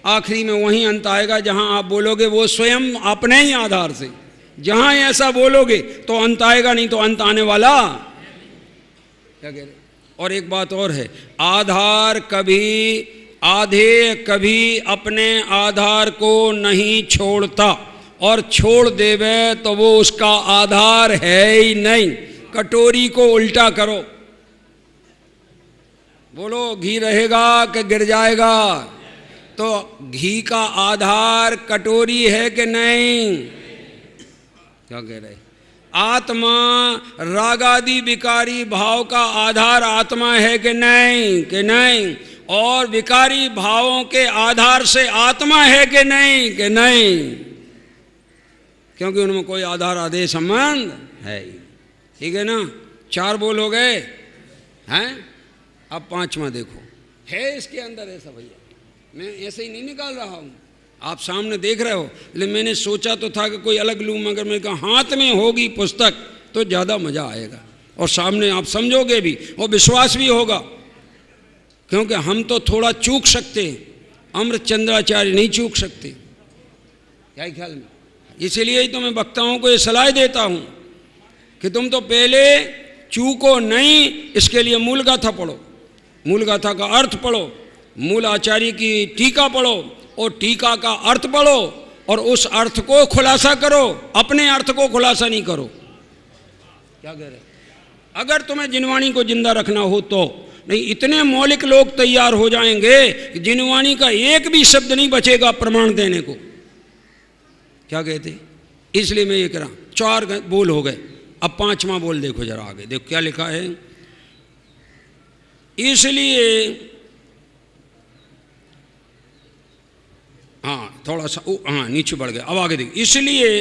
आखिरी में वहीं अंत आएगा जहाँ आप बोलोगे वो स्वयं अपने ही आधार से। जहाँ ऐसा बोलोगे तो अंत आएगा, नहीं तो अंत आने वाला। क्या कह रहे? और एक बात और है, आधार कभी आधे कभी अपने आधार को नहीं छोड़ता, और छोड़ देवे तो वो उसका आधार है ही नहीं। कटोरी को उल्टा करो, बोलो घी रहेगा कि गिर जाएगा? तो घी का आधार कटोरी है कि नहीं? क्या कह रहे? आत्मा रागादि विकारी भाव का आधार आत्मा है कि नहीं? कि नहीं? और विकारी भावों के आधार से आत्मा है कि नहीं? कि नहीं? क्योंकि उनमें कोई आधार आदेश संबंध है। ठीक है ना? 4 बोल हो गए हैं। अब 5वां देखो, है इसके अंदर ऐसा भैया, मैं ऐसे ही नहीं निकाल रहा हूँ, आप सामने देख रहे हो। लेकिन मैंने सोचा तो था कि कोई अलग लूँ, मगर मैंने कहा हाथ में होगी पुस्तक तो ज़्यादा मज़ा आएगा और सामने आप समझोगे भी और विश्वास भी होगा। क्योंकि हम तो थोड़ा चूक सकते हैं, अमृतचंद्राचार्य नहीं चूक सकते। क्या ख्याल में? इसीलिए ही तो मैं वक्ताओं को ये सलाह देता हूँ कि तुम तो पहले चूको नहीं, इसके लिए मूल गाथा पढ़ो, मूल गाथा का अर्थ पढ़ो, मूल आचार्य की टीका पढ़ो और टीका का अर्थ पढ़ो और उस अर्थ को खुलासा करो, अपने अर्थ को खुलासा नहीं करो। क्या कह रहे? अगर तुम्हें जिनवाणी को जिंदा रखना हो तो नहीं, इतने मौलिक लोग तैयार हो जाएंगे कि जिनवाणी का एक भी शब्द नहीं बचेगा प्रमाण देने को। क्या कहते? इसलिए मैं ये कह रहा, 4 बोल हो गए। अब 5वां बोल देखो जरा आगे, देखो क्या लिखा है। इसलिए हाँ थोड़ा सा हाँ नीचे बढ़ गया, अब आगे देखो। इसलिए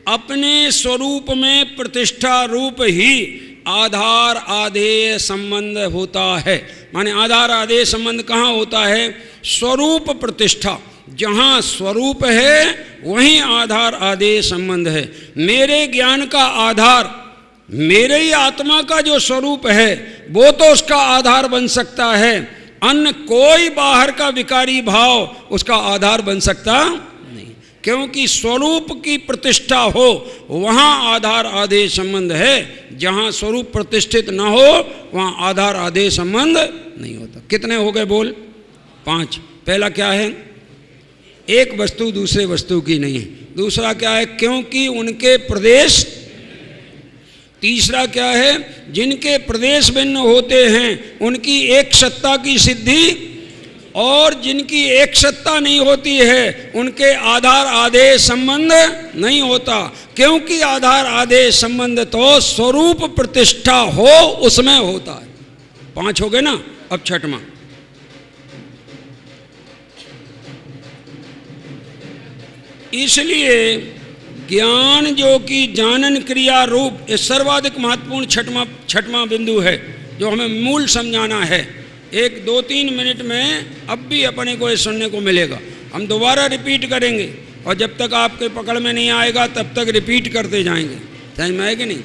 अपने स्वरूप में प्रतिष्ठा रूप ही आधार आदेश संबंध होता है। माने आधार आदेश संबंध कहाँ होता है? स्वरूप प्रतिष्ठा, जहाँ स्वरूप है वहीं आधार आदेश संबंध है। मेरे ज्ञान का आधार मेरे ही आत्मा का जो स्वरूप है वो तो उसका आधार बन सकता है, अन्य कोई बाहर का विकारी भाव उसका आधार बन सकता नहीं। क्योंकि स्वरूप की प्रतिष्ठा हो वहाँ आधार आदेश संबंध है, जहाँ स्वरूप प्रतिष्ठित न हो वहाँ आधार आदेश संबंध नहीं होता। कितने हो गए बोल? 5। पहला क्या है? एक वस्तु दूसरे वस्तु की नहीं है। दूसरा क्या है? क्योंकि उनके प्रदेश। तीसरा क्या है? जिनके प्रदेश भिन्न होते हैं उनकी एक सत्ता की सिद्धि, और जिनकी एक सत्ता नहीं होती है उनके आधार आदेश संबंध नहीं होता। क्योंकि आधार आदेश संबंध तो स्वरूप प्रतिष्ठा हो उसमें होता है। 5 हो गए ना? अब 6वां। इसलिए ज्ञान जो कि जानन क्रिया रूप, ये सर्वाधिक महत्वपूर्ण 6वां बिंदु है जो हमें मूल समझाना है। 1-2-3 मिनट में अब भी अपने को ये सुनने को मिलेगा। हम दोबारा रिपीट करेंगे और जब तक आपके पकड़ में नहीं आएगा तब तक रिपीट करते जाएंगे। समझ में आए कि नहीं?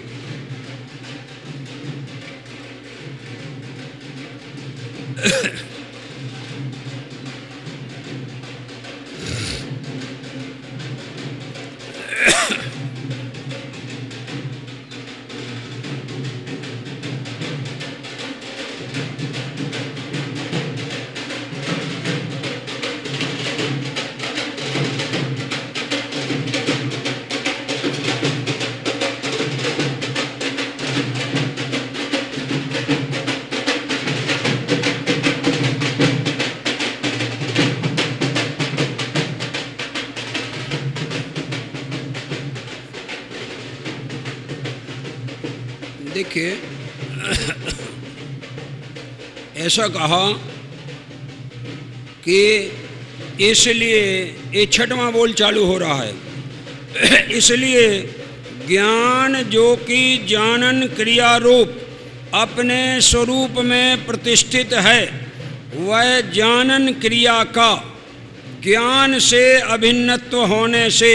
देखिए ऐसा कहा कि इसलिए ये छठवां बोल चालू हो रहा है, इसलिए ज्ञान जो कि जानन क्रिया रूप अपने स्वरूप में प्रतिष्ठित है, वह जानन क्रिया का ज्ञान से अभिन्नत्व होने से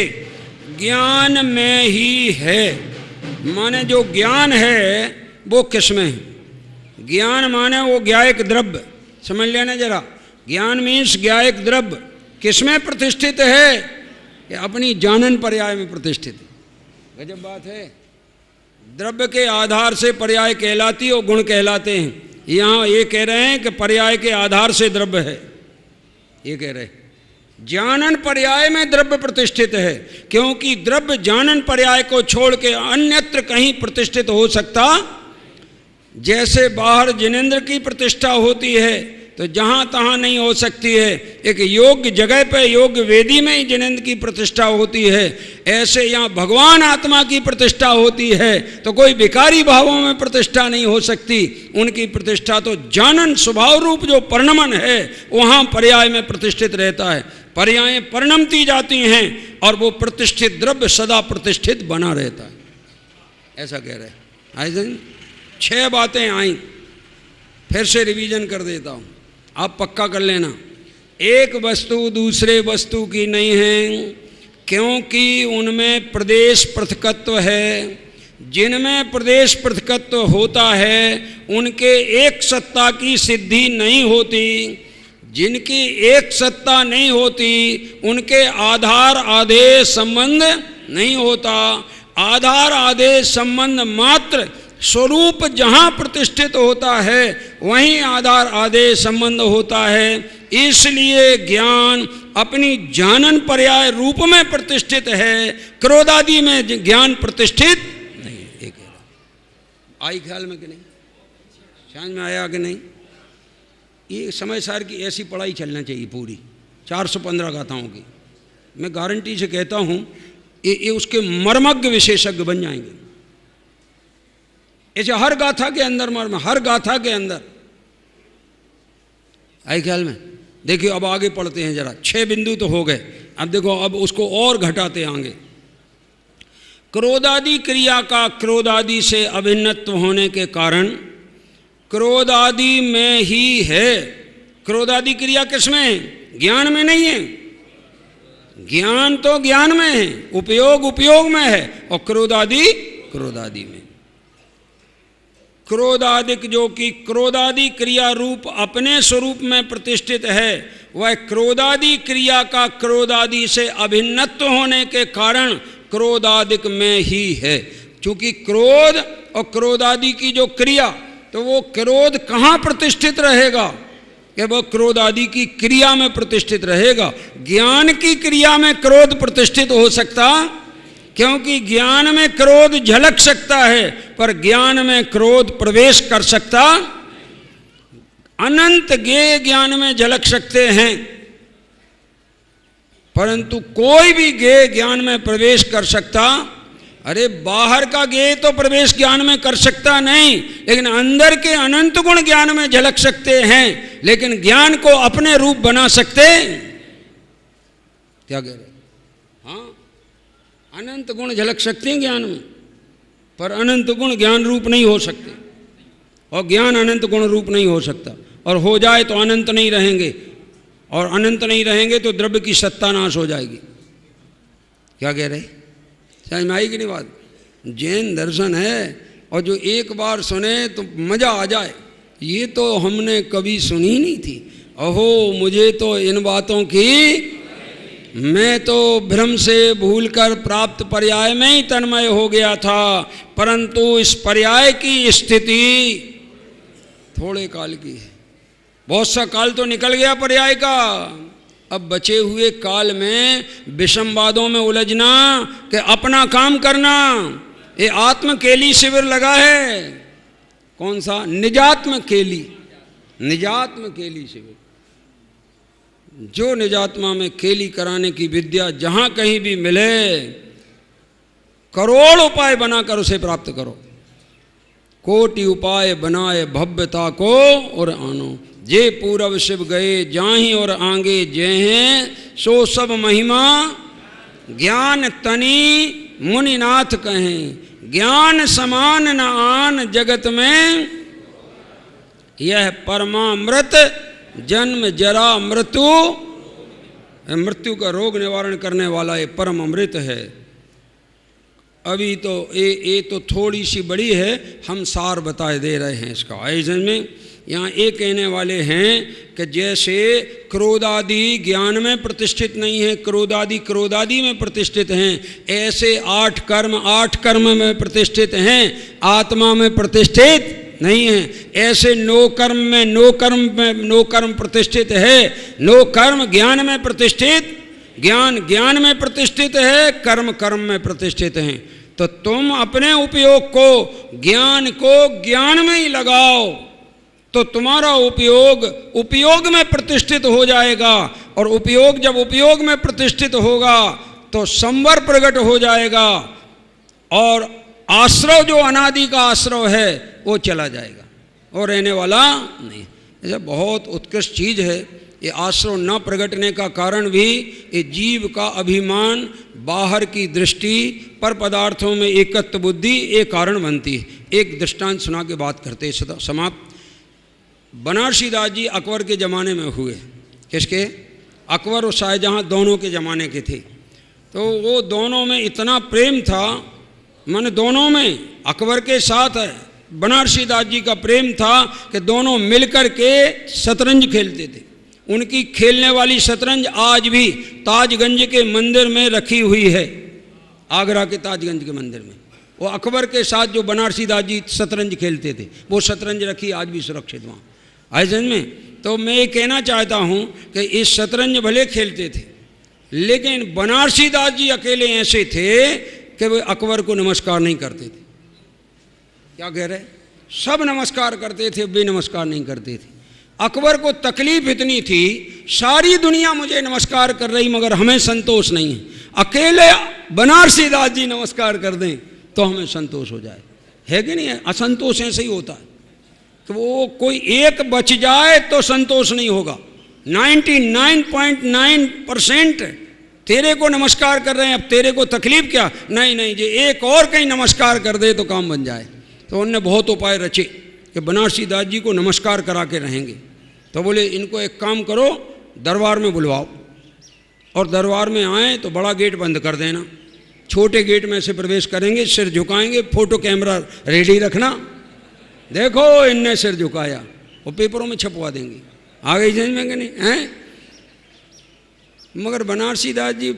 ज्ञान में ही है। माने जो ज्ञान है वो किसमें है? ज्ञान माने वो ज्ञायक द्रव्य, समझ लेना जरा। ज्ञान मीन्स ज्ञायक द्रव्य किसमें प्रतिष्ठित है? कि अपनी जानन पर्याय में प्रतिष्ठित है। गजब बात है। द्रव्य के आधार से पर्याय कहलाती और गुण कहलाते हैं। यहाँ ये कह रहे हैं कि पर्याय के आधार से द्रव्य है, ये कह रहे हैं। जानन पर्याय में द्रव्य प्रतिष्ठित है, क्योंकि द्रव्य जानन पर्याय को छोड़ के अन्यत्र कहीं प्रतिष्ठित हो सकता। जैसे बाहर जिनेंद्र की प्रतिष्ठा होती है तो जहाँ तहाँ नहीं हो सकती है, एक योग्य जगह पे योग्य वेदी में ही जिनेंद्र की प्रतिष्ठा होती है, ऐसे यहाँ भगवान आत्मा की प्रतिष्ठा होती है तो कोई विकारी भावों में प्रतिष्ठा नहीं हो सकती। उनकी प्रतिष्ठा तो जानन स्वभाव रूप जो परिणमन है वहाँ पर्याय में प्रतिष्ठित रहता है। पर्यायें परिणमती जाती हैं और वो प्रतिष्ठित द्रव्य सदा प्रतिष्ठित बना रहता है, ऐसा कह रहे हैं। 6 बातें आई, फिर से रिवीजन कर देता हूँ, आप पक्का कर लेना। एक वस्तु दूसरे वस्तु की नहीं है, क्योंकि उनमें प्रदेश पृथकत्व है। जिनमें प्रदेश पृथकत्व होता है उनके एक सत्ता की सिद्धि नहीं होती। जिनकी एक सत्ता नहीं होती उनके आधार आदेश संबंध नहीं होता। आधार आदेश संबंध मात्र स्वरूप जहाँ प्रतिष्ठित होता है वहीं आधार आदेश संबंध होता है। इसलिए ज्ञान अपनी जानन पर्याय रूप में प्रतिष्ठित है, क्रोधादि में ज्ञान प्रतिष्ठित नहीं है। एक आई ख्याल में कि नहीं? समझ में आया कि नहीं? ये समय सार की ऐसी पढ़ाई चलना चाहिए पूरी 415 गाथाओं की। मैं गारंटी से कहता हूँ ये उसके मर्मज्ञ विशेषज्ञ बन जाएंगे। ऐसे हर गाथा के अंदर मर्म, हर गाथा के अंदर। आई ख्याल में? देखिए अब आगे पढ़ते हैं जरा। 6 बिंदु तो हो गए, अब देखो अब उसको और घटाते आगे। क्रोधादि क्रिया का क्रोधादि से अभिन्नत्व होने के कारण क्रोधादि में ही है। क्रोधादि क्रिया किसमें है? ज्ञान में नहीं है। ज्ञान तो ज्ञान में है, उपयोग उपयोग में है, और क्रोधादि क्रोधादि में। क्रोधादिक जो कि क्रोधादि क्रिया रूप अपने स्वरूप में प्रतिष्ठित है, वह क्रोधादि क्रिया का क्रोधादि से अभिन्नत्व होने के कारण क्रोधादिक में ही है। क्योंकि क्रोध और क्रोधादि की जो क्रिया, तो वो क्रोध कहाँ प्रतिष्ठित रहेगा? कि वो क्रोधादि की क्रिया में प्रतिष्ठित रहेगा। ज्ञान की क्रिया में क्रोध प्रतिष्ठित हो सकता, क्योंकि ज्ञान में क्रोध झलक सकता है पर ज्ञान में क्रोध प्रवेश कर सकता। अनंत ज्ञेय ज्ञान में झलक सकते हैं, परंतु कोई भी ज्ञेय ज्ञान में प्रवेश कर सकता। अरे बाहर का ज्ञेय तो प्रवेश ज्ञान में कर सकता नहीं, लेकिन अंदर के अनंत गुण ज्ञान में झलक सकते हैं, लेकिन ज्ञान को अपने रूप बना सकते। क्या कह रहे? हाँ, अनंत गुण झलक सकते हैं ज्ञान में, पर अनंत गुण ज्ञान रूप नहीं हो सकते, और ज्ञान अनंत गुण रूप नहीं हो सकता। और हो जाए तो अनंत नहीं रहेंगे, और अनंत नहीं रहेंगे तो द्रव्य की सत्ता नाश हो जाएगी। क्या कह रहे? समझ में आई कि नहीं बात? जैन दर्शन है, और जो एक बार सुने तो मजा आ जाए, ये तो हमने कभी सुनी नहीं थी। अहो मुझे तो इन बातों की, मैं तो भ्रम से भूलकर प्राप्त पर्याय में ही तन्मय हो गया था, परंतु इस पर्याय की स्थिति थोड़े काल की है। बहुत सा काल तो निकल गया पर्याय का, अब बचे हुए काल में विषमवादों में उलझना कि अपना काम करना। ये आत्म केली शिविर लगा है। कौन सा? निजात्म केली, निजात्म केली शिविर। जो निजात्मा में केली कराने की विद्या जहां कहीं भी मिले, करोड़ उपाय बनाकर उसे प्राप्त करो। कोटि उपाय बनाए भव्यता को और आनो। जे पूरब शिव गए जाहि और आगे जय हैं, सो सब महिमा ज्ञान तनि मुनिनाथ कहें। ज्ञान समान न आन जगत में, यह परमामृत जन्म जरा मृत्यु, मृत्यु का रोग निवारण करने वाला ये परम अमृत है। अभी तो ये तो थोड़ी सी बड़ी है, हम सार बताए दे रहे हैं इसका। आयोजन में यहाँ ये कहने वाले हैं कि जैसे क्रोधादि ज्ञान में प्रतिष्ठित नहीं है, क्रोधादि में प्रतिष्ठित हैं, ऐसे 8 कर्म में प्रतिष्ठित हैं, आत्मा में प्रतिष्ठित नहीं है। ऐसे नो कर्म प्रतिष्ठित है, नो कर्म ज्ञान में प्रतिष्ठित, ज्ञान में प्रतिष्ठित है, कर्म में प्रतिष्ठित हैं। तो तुम अपने उपयोग को ज्ञान में ही लगाओ, तो तुम्हारा उपयोग में प्रतिष्ठित हो जाएगा। और जब उपयोग में प्रतिष्ठित होगा तो संवर प्रकट हो जाएगा, और आश्रव जो अनादि का आश्रव है वो चला जाएगा और रहने वाला नहीं। ऐसा बहुत उत्कृष्ट चीज है। ये आश्रव न प्रगटने का कारण भी ये जीव का अभिमान, बाहर की दृष्टि, पर पदार्थों में एकत्व बुद्धि एक कारण बनती है। एक दृष्टांत सुना के बात करते समाप्त। बनारसी दास जी अकबर के ज़माने में हुए। किसके? अकबर और शाहजहाँ दोनों के ज़माने के थे। तो वो दोनों में इतना प्रेम था, मन दोनों में अकबर के साथ बनारसी दास जी का प्रेम था कि दोनों मिलकर के शतरंज खेलते थे। उनकी खेलने वाली शतरंज आज भी ताजगंज के मंदिर में रखी हुई है, आगरा के ताजगंज के मंदिर में। वो अकबर के साथ जो बनारसी दास जी शतरंज खेलते थे, वो शतरंज रखी आज भी सुरक्षित वहाँ आयोजन में। तो मैं ये कहना चाहता हूँ कि इस शतरंज भले खेलते थे, लेकिन बनारसी दास जी अकेले ऐसे थे कि वे अकबर को नमस्कार नहीं करते थे। क्या कह रहे? सब नमस्कार करते थे, वे नमस्कार नहीं करते थे। अकबर को तकलीफ इतनी थी, सारी दुनिया मुझे नमस्कार कर रही मगर हमें संतोष नहीं है, अकेले बनारसी दास जी नमस्कार कर दें तो हमें संतोष हो जाए। है कि नहीं है? असंतोष ऐसे ही होता है। तो वो कोई एक बच जाए तो संतोष नहीं होगा। 99.9% तेरे को नमस्कार कर रहे हैं, अब तेरे को तकलीफ क्या? नहीं, जे एक और कहीं नमस्कार कर दे तो काम बन जाए। तो उनने बहुत उपाय रचे कि बनारसी दास जी को नमस्कार करा के रहेंगे। तो बोले इनको एक काम करो, दरबार में बुलवाओ, और दरबार में आए तो बड़ा गेट बंद कर देना, छोटे गेट में से प्रवेश करेंगे, सिर झुकाएंगे, फोटो कैमरा रेडी रखना, देखो इनने सिर झुकाया, वो पेपरों में छपवा देंगे। आ गई समझ में कि नहीं है? मगर बनारसी दास जी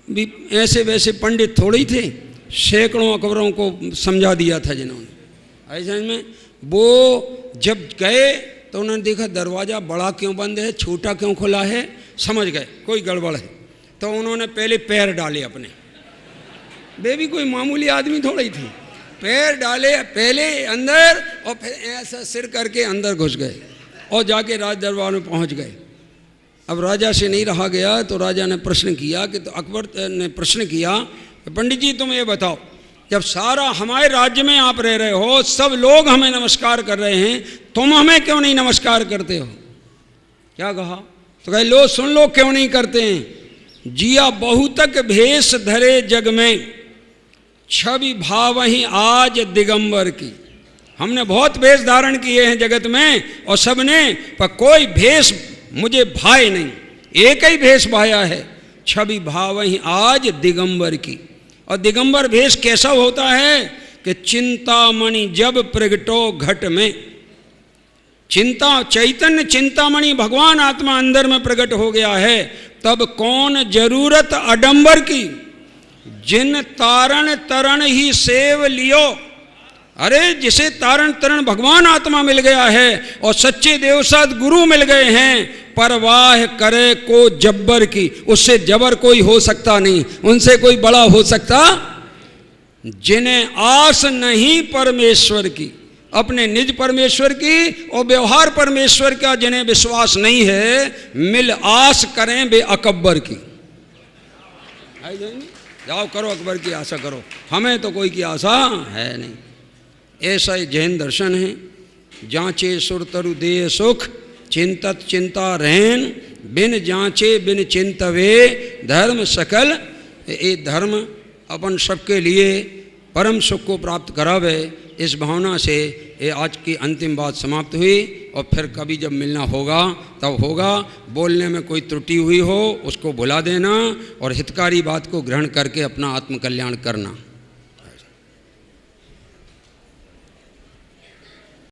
भी ऐसे वैसे पंडित थोड़े ही थे, सैकड़ों अकबरों को समझा दिया था जिन्होंने। ऐसे में वो जब गए तो उन्होंने देखा दरवाज़ा बड़ा क्यों बंद है, छोटा क्यों खुला है, समझ गए कोई गड़बड़ है। तो उन्होंने पहले पैर डाले अपने, वे भी कोई मामूली आदमी थोड़ा ही थे, पैर डाले पहले अंदर और फिर ऐसा सिर करके अंदर घुस गए और जाके राज दरबार में पहुंच गए। अब राजा से नहीं रहा गया तो राजा ने प्रश्न किया कि, तो अकबर ने प्रश्न किया, पंडित जी तुम ये बताओ, जब सारा हमारे राज्य में आप रह रहे हो, सब लोग हमें नमस्कार कर रहे हैं, तुम हमें क्यों नहीं नमस्कार करते हो? क्या कहा? तो कहे लो सुन लो क्यों नहीं करते हैं। जिया बहुतक भेष धरे जग में, छवि भावहि आज दिगंबर की। हमने बहुत भेष धारण किए हैं जगत में और सबने, पर कोई भेष मुझे भाए नहीं, एक ही भेष भाया है, छवि भावहि आज दिगंबर की। और दिगंबर भेष कैसा होता है कि चिंतामणि जब प्रगटो घट में, चैतन्य चिंतामणि भगवान आत्मा अंदर में प्रकट हो गया है, तब कौन जरूरत अडंबर की, जिन तारण तरण ही सेव लियो। अरे जिसे तारण तरण भगवान आत्मा मिल गया है और सच्चे देवसाद गुरु मिल गए हैं, परवाह करे को जब्बर की, उससे जबर कोई हो सकता नहीं, उनसे कोई बड़ा हो सकता। जिन्हें आस नहीं परमेश्वर की, अपने निज परमेश्वर की और व्यवहार परमेश्वर का जिन्हें विश्वास नहीं है, मिल आस करें बे अकबर की। जाओ करो अकबर की आशा करो, हमें तो कोई की आशा है नहीं। ऐसा ही जैन दर्शन है। जांचे सुर तरु देय सुख, चिंतत चिंता रहन, बिन जांचे बिन चिंतवे, धर्म सकल। ये धर्म अपन सबके लिए परम सुख को प्राप्त करावे। इस भावना से ये आज की अंतिम बात समाप्त हुई, और फिर कभी जब मिलना होगा तब होगा। बोलने में कोई त्रुटि हुई हो उसको भुला देना, और हितकारी बात को ग्रहण करके अपना आत्मकल्याण करना।